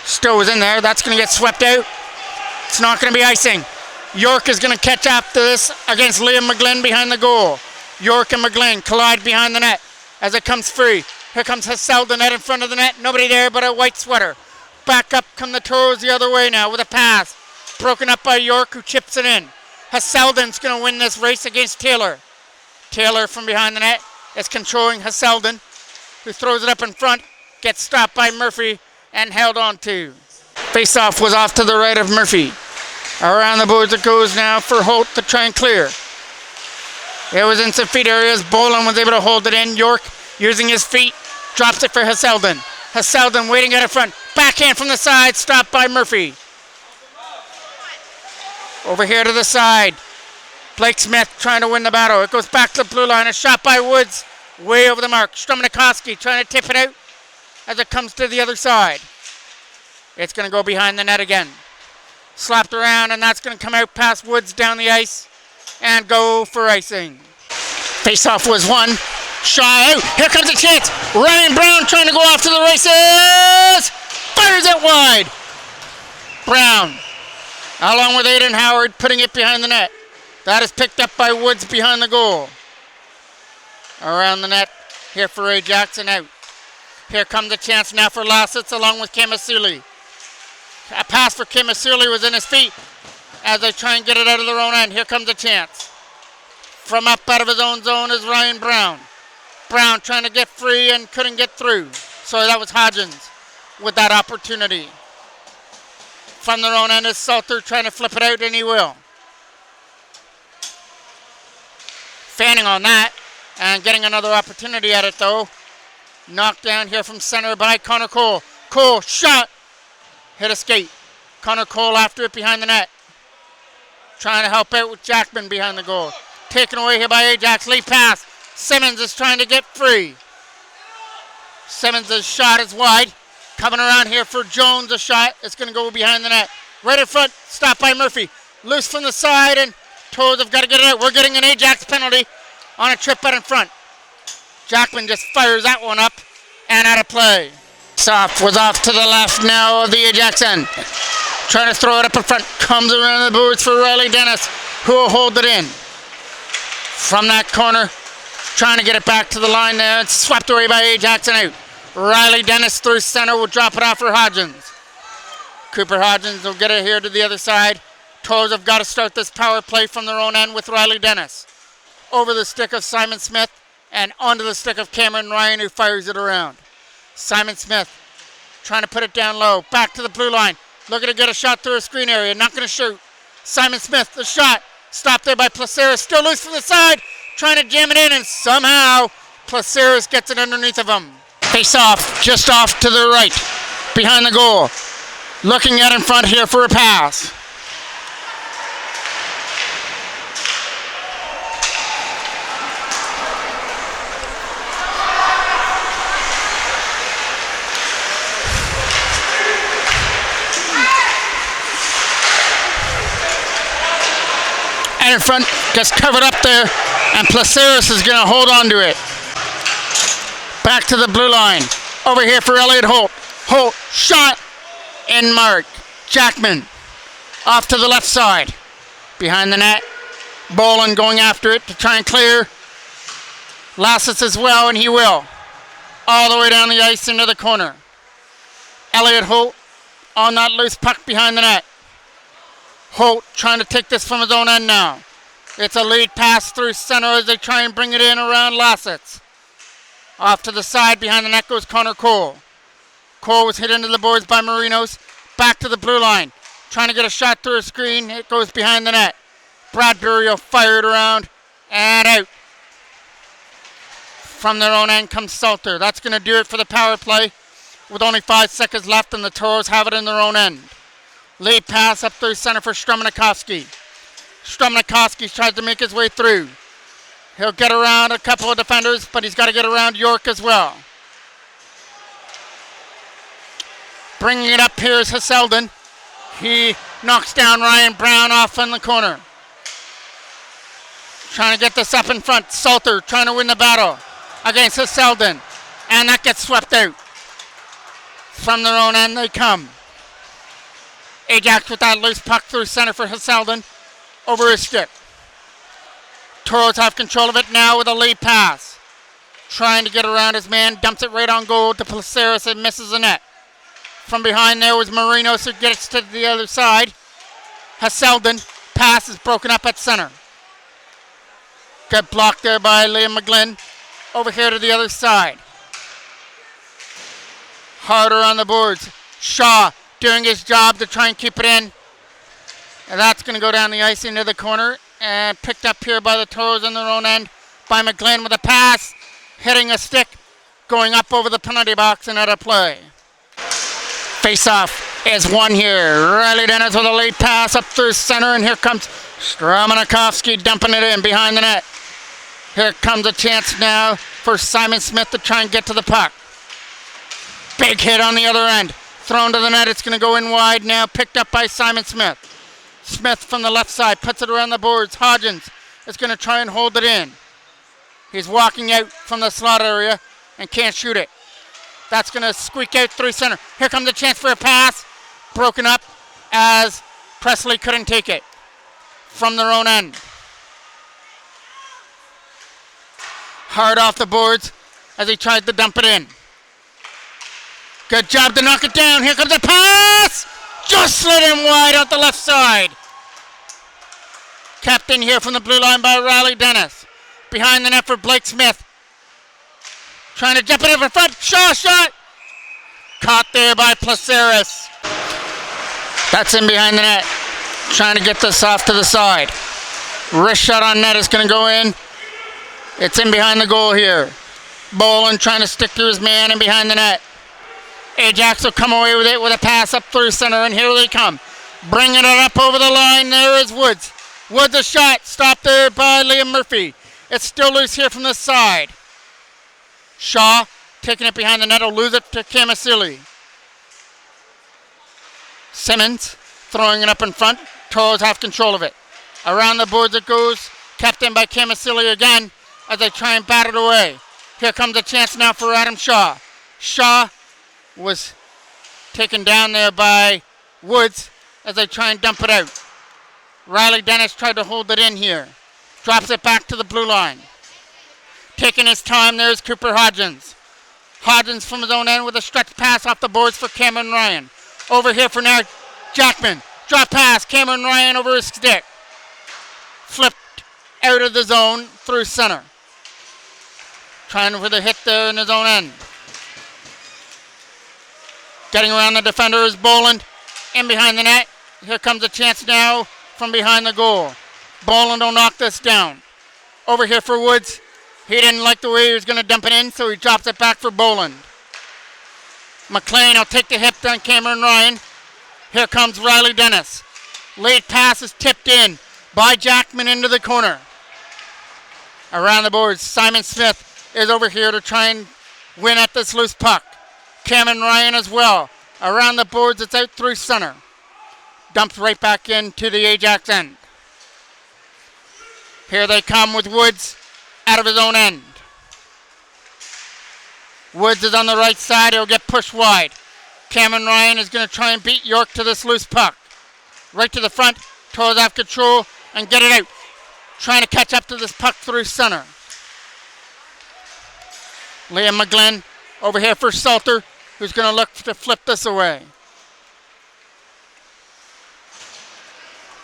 Speaker 1: still was in there. That's going to get swept out. It's not going to be icing. York is going to catch after this against Liam McGlynn behind the goal. York and McGlynn collide behind the net as it comes free. Here comes Hassel, the net in front of the net. Nobody there but a white sweater. Back up come the Toros the other way now with a pass. Broken up by York who chips it in. Hasselden's going to win this race against Taylor. Taylor from behind the net is controlling Hasselden, who throws it up in front. Gets stopped by Murphy and held on to. Face-off was off to the right of Murphy. Around the boards it goes now for Holt to try and clear. It was in some feet areas. Boland was able to hold it in. York using his feet drops it for Hasselden. Hasselden waiting at the front. Backhand from the side. Stopped by Murphy. Over here to the side. Blake Smith trying to win the battle. It goes back to the blue line. A shot by Woods. Way over the mark. Strumanikovsky trying to tip it out as it comes to the other side. It's going to go behind the net again. Slapped around, and that's going to come out past Woods down the ice and go for icing. Face-off was won. Shaw out. Here comes a chance. Ryan Brown trying to go off to the races. Fires it wide. Brown, along with Aiden Howard, putting it behind the net. That is picked up by Woods behind the goal. Around the net here for Ajax and out. Here comes a chance now for Lassitz along with Kamasuli. A pass for Kamasuli was in his feet. as they try and get it out of their own end. Here comes a chance. From up out of his own zone is Ryan Brown. Brown trying to get free and couldn't get through. So that was Hodgins with that opportunity. From their own end is Salter trying to flip it out, and he will. Fanning on that and getting another opportunity at it though. Knocked down here from center by Connor Cole. Cole shot. Hit a skate. Connor Cole after it behind the net. Trying to help out with Jackman behind the goal. Taken away here by Ajax. Late pass. Simmons is trying to get free. Simmons' shot is wide. Coming around here for Jones, a shot. It's going to go behind the net. Right in front. Stopped by Murphy. Loose from the side, and Toros have got to get it out. We're getting an Ajax penalty on a trip out in front. Jackman just fires that one up and out of play. Soft was off to the left now of the Ajax end. Trying to throw it up in front. Comes around the boards for Riley Dennis, who will hold it in. From that corner, trying to get it back to the line there. It's swept away by Ajax and out. Riley Dennis through center will drop it off for Hodgins. Cooper Hodgins will get it here to the other side. Toros have got to start this power play from their own end with Riley Dennis. Over the stick of Simon Smith and onto the stick of Cameron Ryan, who fires it around. Simon Smith trying to put it down low. Back to the blue line. Looking to get a shot through a screen area. Not going to shoot. Simon Smith, the shot. Stopped there by Placeres. Still loose from the side. Trying to jam it in, and somehow Placeres gets it underneath of him. Face off, just off to the right. Behind the goal. Looking at in front here for a pass. In front, gets covered up there, and Placeres is going to hold on to it. Back to the blue line. Over here for Elliot Holt. Holt, shot, and mark. Jackman, off to the left side. Behind the net. Boland going after it to try and clear. Lasses as well, and he will. All the way down the ice into the corner. Elliot Holt on that loose puck behind the net. Holt trying to take this from his own end now. It's a lead pass through center as they try and bring it in around Lassitz. Off to the side behind the net goes Connor Cole. Cole was hit into the boards by Marinos. Back to the blue line. Trying to get a shot through a screen. It goes behind the net. Bradbury will fire it around and out. From their own end comes Salter. That's going to do it for the power play with only 5 seconds left, and the Toros have it in their own end. Lead pass up through center for Strumnikowski. Strumnikowski tries to make his way through. He'll get around a couple of defenders, but he's got to get around York as well. Bringing it up here is Hasselden. He knocks down Ryan Brown off in the corner. Trying to get this up in front. Salter trying to win the battle against Hasselden. And that gets swept out. From their own end they come. Ajax with that loose puck through center for Hasselden. Over his stick. Toros have control of it now with a lead pass. Trying to get around his man. Dumps it right on goal to Placeres and misses the net. From behind there was Marinos who gets to the other side. Hasselden. Pass is broken up at center. Got blocked there by Liam McGlynn. Over here to the other side. Harder on the boards. Shaw doing his job to try and keep it in. And that's going to go down the ice into the corner. And picked up here by the Toros on their own end by McGlynn with a pass. Hitting a stick. Going up over the penalty box and out of play. Face-off is won here. Riley Dennis with a late pass up through center. And here comes Strumnikowski dumping it in behind the net. Here comes a chance now for Simon Smith to try and get to the puck. Big hit on the other end. Thrown to the net. It's going to go in wide now. Picked up by Simon Smith. Smith from the left side puts it around the boards. Hodgins is going to try and hold it in. He's walking out from the slot area and can't shoot it. That's going to squeak out through center. Here comes a chance for a pass. Broken up as Presley couldn't take it from their own end. Hard off the boards as he tried to dump it in. Good job to knock it down. Here comes a pass. Just slid him wide out the left side. Kept in here from the blue line by Riley Dennis. Behind the net for Blake Smith. Trying to jump it in front. Shaw shot. Caught there by Placeres. That's in behind the net. Trying to get this off to the side. Wrist shot on net is going to go in. It's in behind the goal here. Boland trying to stick to his man in behind the net. Ajax will come away with it with a pass up through center, and here they come. Bringing it up over the line, there is Woods. Woods a shot, stopped there by Liam Murphy. It's still loose here from the side. Shaw taking it behind the net, will lose it to Camasili. Simmons throwing it up in front. Toros have control of it. Around the boards it goes, kept in by Camasili again as they try and bat it away. Here comes a chance now for Adam Shaw. Shaw was taken down there by Woods as they try and dump it out. Riley Dennis tried to hold it in here. Drops it back to the blue line. Taking his time, there's Cooper Hodgins. Hodgins from his own end with a stretch pass off the boards for Cameron Ryan. Over here for now, Jackman. Drop pass, Cameron Ryan over his stick. Flipped out of the zone through center. Trying for the hit there in his own end. Getting around the defender is Boland. In behind the net. Here comes a chance now from behind the goal. Boland will knock this down. Over here for Woods. He didn't like the way he was going to dump it in, so he drops it back for Boland. McLean will take the hit on Cameron Ryan. Here comes Riley Dennis. Late pass is tipped in by Jackman into the corner. Around the boards, Simon Smith is over here to try and win at this loose puck. Cameron Ryan as well. Around the boards, it's out through center. Dumped right back into the Ajax end. Here they come with Woods out of his own end. Woods is on the right side. He'll get pushed wide. Cameron Ryan is going to try and beat York to this loose puck. Right to the front. Toros have control and get it out. Trying to catch up to this puck through center. Liam McGlynn over here for Salter, who's going to look to flip this away.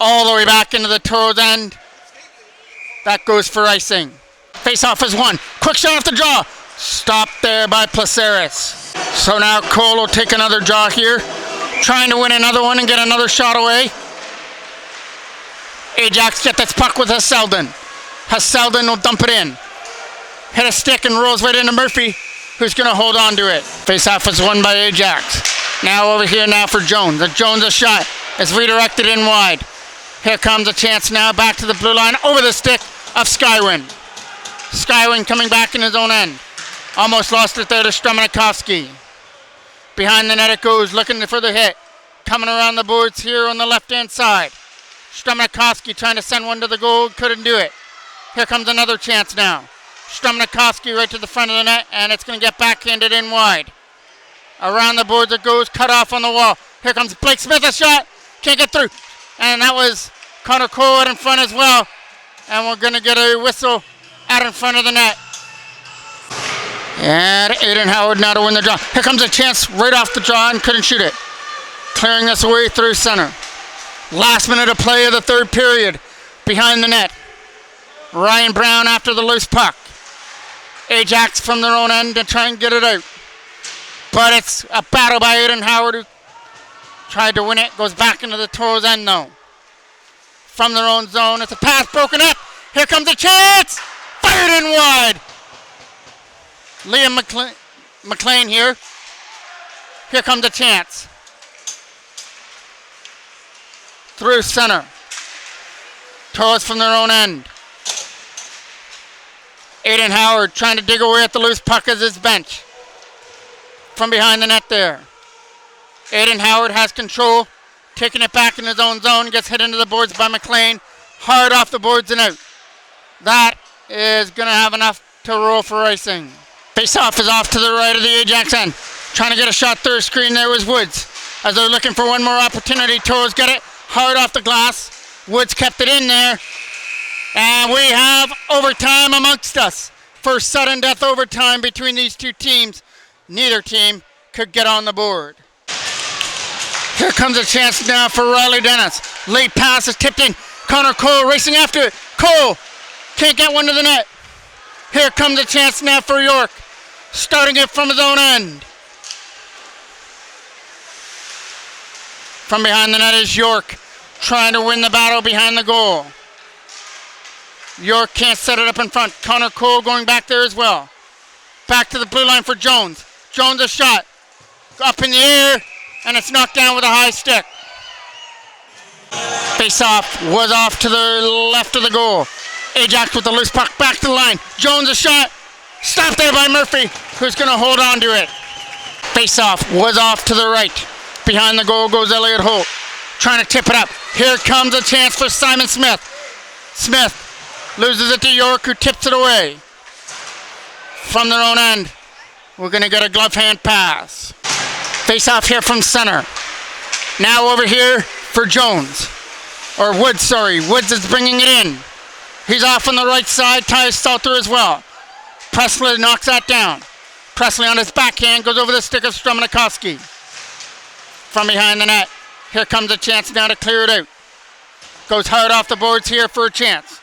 Speaker 1: All the way back into the Toros end. That goes for icing. Face-off is won. Quick shot off the draw. Stopped there by Placeres. So now Cole will take another draw here. Trying to win another one and get another shot away. Ajax get this puck with Hasseldon. Hasseldon will dump it in. Hit a stick and rolls right into Murphy, who's going to hold on to it. Face-off is won by Ajax. Now over here now for Jones. Jones a shot. It's redirected in wide. Here comes a chance now back to the blue line over the stick of Skywin. Skywin coming back in his own end. Almost lost it there to Stremenikovsky. Behind the net it goes, looking for the hit. Coming around the boards here on the left-hand side. Stremenikovsky trying to send one to the goal, couldn't do it. Here comes another chance now. Stremenikovsky right to the front of the net, and it's going to get backhanded in wide. Around the boards it goes, cut off on the wall. Here comes Blake Smith, a shot. Can't get through. And that was Connor Cole out in front as well. And we're going to get a whistle out in front of the net. And Aiden Howard now to win the draw. Here comes a chance right off the draw and couldn't shoot it. Clearing this away through center. Last minute of play of the third period. Behind the net. Ryan Brown after the loose puck. Ajax from their own end to try and get it out. But it's a battle by Aiden Howard, who tried to win it. Goes back into the Toros end though. From their own zone. It's a pass broken up. Here comes a chance. Fired in wide. Liam McLean here. Here comes a chance. Through center. Toros from their own end. Aiden Howard trying to dig away at the loose puck as his bench. From behind the net there. Aiden Howard has control. Taking it back in his own zone. Gets hit into the boards by McLean. Hard off the boards and out. That is going to have enough to roll for icing. Face-off is off to the right of the Ajax end. Trying to get a shot through screen there was Woods. As they're looking for one more opportunity, Toros get it. Hard off the glass. Woods kept it in there. And we have overtime amongst us. For sudden death overtime between these two teams. Neither team could get on the board. Here comes a chance now for Riley Dennis. Late pass is tipped in. Connor Cole racing after it. Cole can't get one to the net. Here comes a chance now for York. Starting it from his own end. From behind the net is York, trying to win the battle behind the goal. York can't set it up in front. Connor Cole going back there as well. Back to the blue line for Jones. Jones a shot. Up in the air, and it's knocked down with a high stick. Face-off was off to the left of the goal. Ajax with the loose puck back to the line. Jones a shot. Stopped there by Murphy, who's going to hold on to it. Face-off was off to the right. Behind the goal goes Elliot Holt, trying to tip it up. Here comes a chance for Simon Smith. Smith loses it to York, who tips it away. From their own end, we're going to get a glove hand pass. Face-off here from center. Now over here for Jones. Or Woods, sorry. Woods is bringing it in. He's off on the right side, ties Salter as well. Presley knocks that down. Presley on his backhand goes over the stick of Strumnikowski. From behind the net, here comes a chance now to clear it out. Goes hard off the boards here for a chance.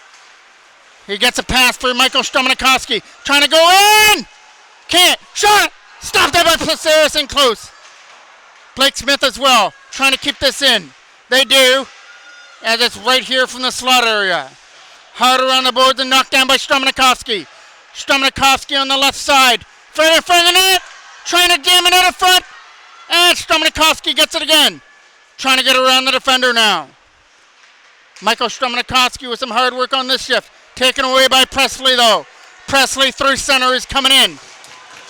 Speaker 1: He gets a pass for Michael Strumnikowski, trying to go in! Can't! Shot! Stopped there by Placeris and close. Blake Smith as well, trying to keep this in. They do, as it's right here from the slot area. Hard around the boards and knocked down by Strumnikowski. Strumnikowski on the left side. Further in front of the net, trying to jam it out of front. And Strumnikowski gets it again. Trying to get around the defender now. Michael Strumnikowski with some hard work on this shift. Taken away by Presley though. Presley through center is coming in.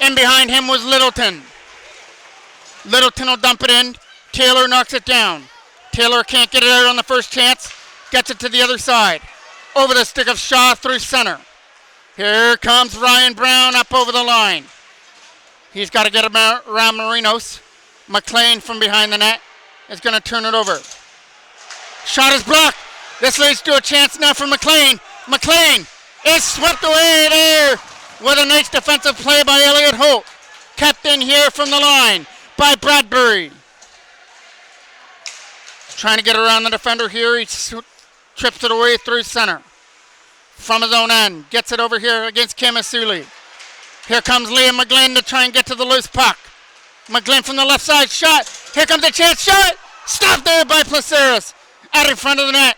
Speaker 1: In behind him was Littleton. Littleton will dump it in. Taylor knocks it down. Taylor can't get it out on the first chance. Gets it to the other side. Over the stick of Shaw through center. Here comes Ryan Brown up over the line. He's got to get around Marinos. McLean from behind the net is going to turn it over. Shot is blocked. This leads to a chance now for McLean. McLean is swept away there with a nice defensive play by Elliot Holt. Kept in here from the line by Bradbury. Trying to get around the defender here. He trips it away through center. From his own end. Gets it over here against Kamasuli. Here comes Liam McGlynn to try and get to the loose puck. McGlynn from the left side, shot. Here comes a chance, shot. Stopped there by Placeris. Out in front of the net.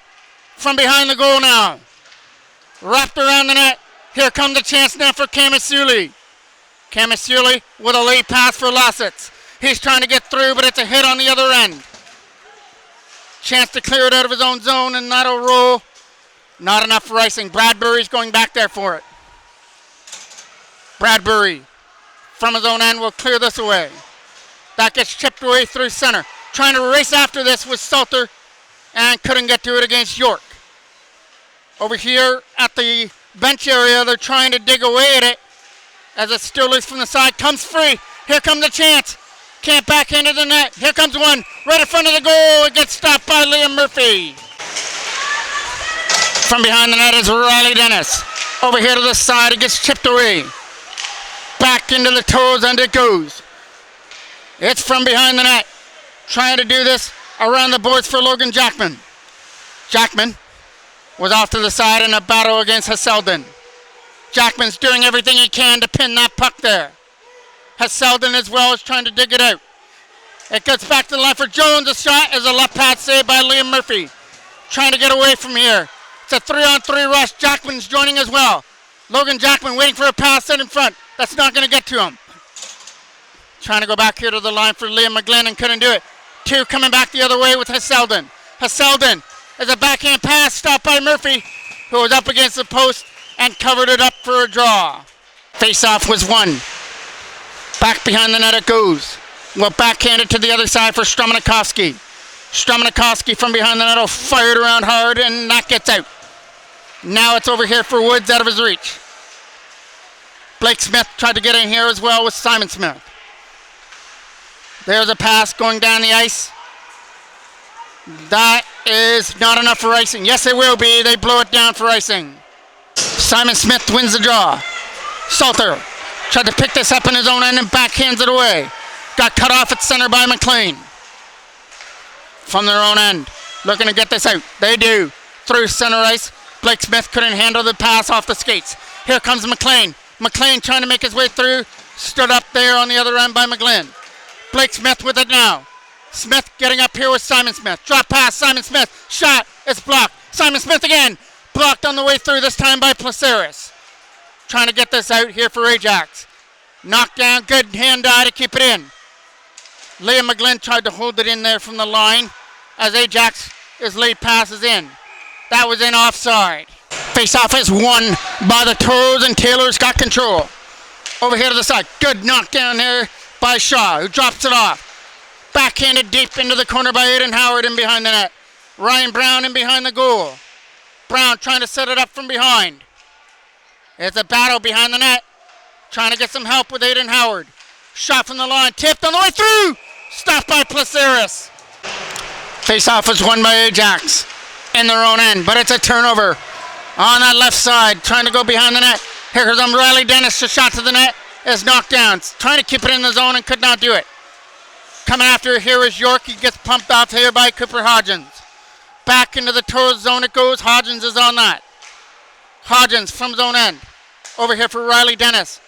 Speaker 1: From behind the goal now. Wrapped around the net. Here comes a chance now for Kamasuli. Kamasuli with a late pass for Lassitz. He's trying to get through, but it's a hit on the other end. Chance to clear it out of his own zone, and that'll roll. Not enough for icing. Bradbury's going back there for it. Bradbury from his own end will clear this away. That gets chipped away through center. Trying to race after this was Salter and couldn't get to it against York. Over here at the bench area, they're trying to dig away at it as it's still loose from the side. Comes free. Here comes the chance. Can't back into the net. Here comes one right in front of the goal. It gets stopped by Liam Murphy. From behind the net is Riley Dennis. Over here to the side, it gets chipped away. Back into the toes and it goes. It's from behind the net. Trying to do this around the boards for Logan Jackman. Jackman was off to the side in a battle against Hasseldon. Jackman's doing everything he can to pin that puck there. Hasseldon as well is trying to dig it out. It gets back to the line for Jones. A shot is a left pad save by Liam Murphy. Trying to get away from here. It's a 3-on-3 rush. Jackman's joining as well. Logan Jackman waiting for a pass in front. That's not going to get to him. Trying to go back here to the line for Liam McGlynn and couldn't do it. Two coming back the other way with Hasseldon. Hasseldon is a backhand pass stopped by Murphy, who was up against the post and covered it up for a draw. Face-off was won. Back behind the net it goes. Well, backhanded to the other side for Strumnikowski. Strumnikowski from behind the net will fire it around hard, and that gets out. Now it's over here for Woods out of his reach. Blake Smith tried to get in here as well with Simon Smith. There's a pass going down the ice. That is not enough for icing. Yes, it will be. They blow it down for icing. Simon Smith wins the draw. Salter tried to pick this up in his own end and backhands it away. Got cut off at center by McLean. From their own end. Looking to get this out. They do. through center ice. Blake Smith couldn't handle the pass off the skates. Here comes McLean. McLean trying to make his way through. Stood up there on the other end by McGlynn. Blake Smith with it now. Smith getting up here with Simon Smith. Drop pass, Simon Smith. Shot, it's blocked. Simon Smith again. Blocked on the way through, this time by Placeris. Trying to get this out here for Ajax. Knocked down, good hand eye to keep it in. Liam McGlynn tried to hold it in there from the line as Ajax's lead passes in. That was in offside. Face-off is won by the Toros, and Taylor's got control. Over here to the side. Good knockdown there by Shaw, who drops it off. Backhanded deep into the corner by Aiden Howard in behind the net. Ryan Brown in behind the goal. Brown trying to set it up from behind. It's a battle behind the net. Trying to get some help with Aiden Howard. Shot from the line. Tipped on the way through. Stopped by Placeris. Face-off is won by Ajax in their own end, but it's a turnover on that left side. Trying to go behind the net. Here comes Riley Dennis. A shot to the net is knocked down. Trying to keep it in the zone and could not do it. Coming after here is York. He gets pumped off here by Cooper Hodgins. Back into the Toros zone it goes. Hodgins is on that. Hodgins from zone end. Over here for Riley Dennis.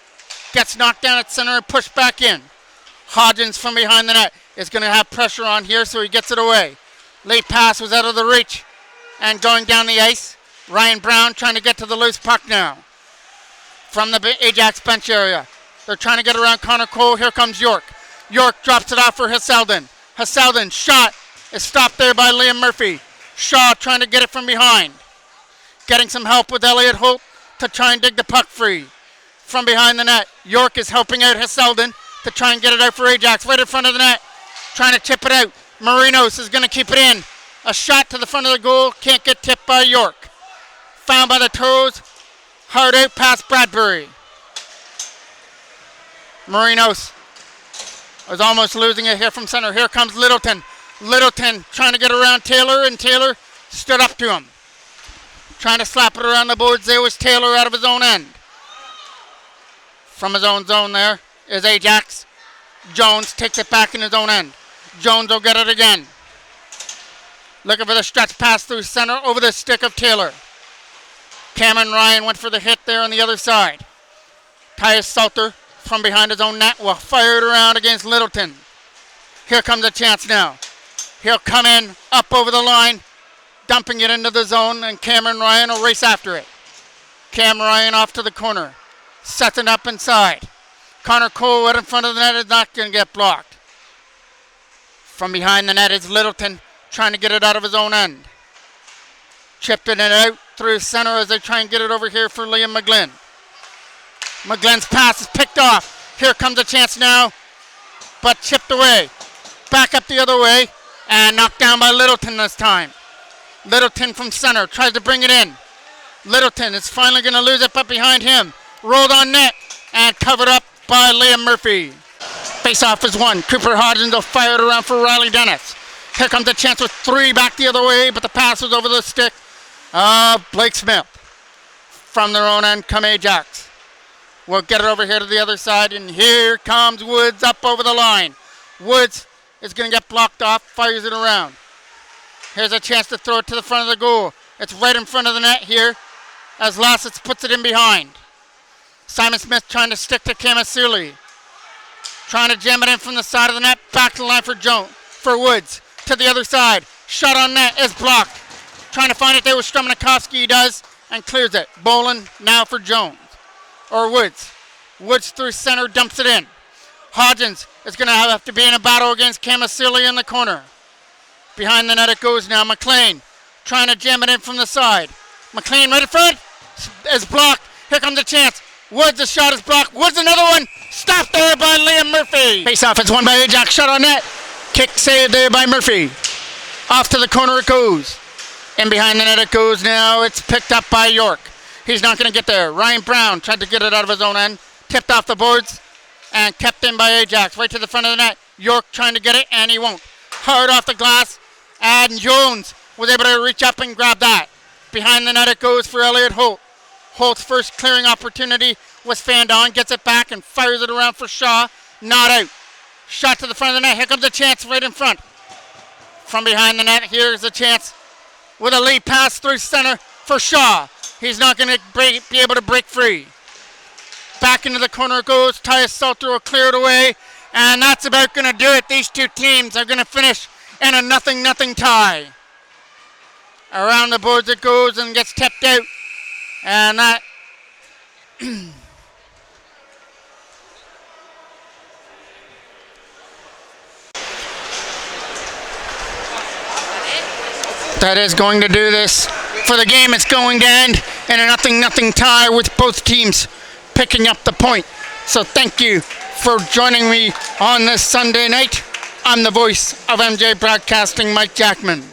Speaker 1: Gets knocked down at center and pushed back in. Hodgins from behind the net is going to have pressure on here, so he gets it away. Late pass was out of the reach and going down the ice. Ryan Brown trying to get to the loose puck now from the Ajax bench area. They're trying to get around Connor Cole. Here comes York. York drops it off for Hasseldon. Hasseldon shot is stopped there by Liam Murphy. Shaw trying to get it from behind. Getting some help with Elliot Holt to try and dig the puck free. From behind the net, York is helping out Hasseldon to try and get it out for Ajax. Right in front of the net, trying to tip it out. Marinos is going to keep it in. A shot to the front of the goal, can't get tipped by York. Found by the Toros, hard out past Bradbury. Marinos was almost losing it here from center. Here comes Littleton. Littleton trying to get around Taylor, and Taylor stood up to him. Trying to slap it around the boards. There was Taylor out of his own end. From his own zone there is Ajax. Jones takes it back in his own end. Jones will get it again. Looking for the stretch pass through center over the stick of Taylor. Cameron Ryan went for the hit there on the other side. Tyus Salter from behind his own net will fire it around against Littleton. Here comes a chance now. He'll come in up over the line, dumping it into the zone, and Cameron Ryan will race after it. Cam Ryan off to the corner. Sets it up inside. Connor Cole right in front of the net is not going to get blocked. From behind the net is Littleton trying to get it out of his own end. Chipping it out through center as they try and get it over here for Liam McGlynn. McGlynn's pass is picked off. Here comes a chance now, but chipped away. Back up the other way and knocked down by Littleton this time. Littleton from center tries to bring it in. Littleton is finally going to lose it, but behind him. Rolled on net and covered up by Liam Murphy. Face-off is won. Cooper Hodgins will fire it around for Riley Dennis. Here comes a chance with three back the other way, but the pass was over the stick of Blake Smith. From their own end come Ajax. We'll get it over here to the other side, and here comes Woods up over the line. Woods is going to get blocked off, fires it around. Here's a chance to throw it to the front of the goal. It's right in front of the net here as Lassitz puts it in behind. Simon Smith trying to stick to Kamasuli. Trying to jam it in from the side of the net. Back to the line for Woods. To the other side. Shot on net is blocked. Trying to find it there with Strumnikowski. He does and clears it. Boland now for Jones. Or Woods. Woods through center, dumps it in. Hodgins is going to have to be in a battle against Kamasuli in the corner. Behind the net it goes now. McLean trying to jam it in from the side. McLean right in front is blocked. Here comes a chance. Woods, the shot is blocked. Woods, another one. Stopped there by Liam Murphy. Face-off is won by Ajax. Shot on net. Kick saved there by Murphy. Off to the corner it goes. And behind the net it goes now. It's picked up by York. He's not going to get there. Ryan Brown tried to get it out of his own end. Tipped off the boards and kept in by Ajax. Right to the front of the net. York trying to get it, and he won't. Hard off the glass. And Jones was able to reach up and grab that. Behind the net it goes for Elliot Holt. Holt's first clearing opportunity was fanned on, gets it back and fires it around for Shaw. Not out. Shot to the front of the net. Here comes a chance right in front. From behind the net, here's a chance with a lead pass through center for Shaw. He's not going to be able to break free. Back into the corner goes. Tyus Salter will clear it away. And that's about going to do it. These two teams are going to finish in a 0-0 tie. Around the boards it goes and gets tipped out. And that... that is going to do this for the game. It's going to end in a 0-0 tie with both teams picking up the point. So thank you for joining me on this Sunday night. I'm the voice of MJ Broadcasting, Mike Jackman.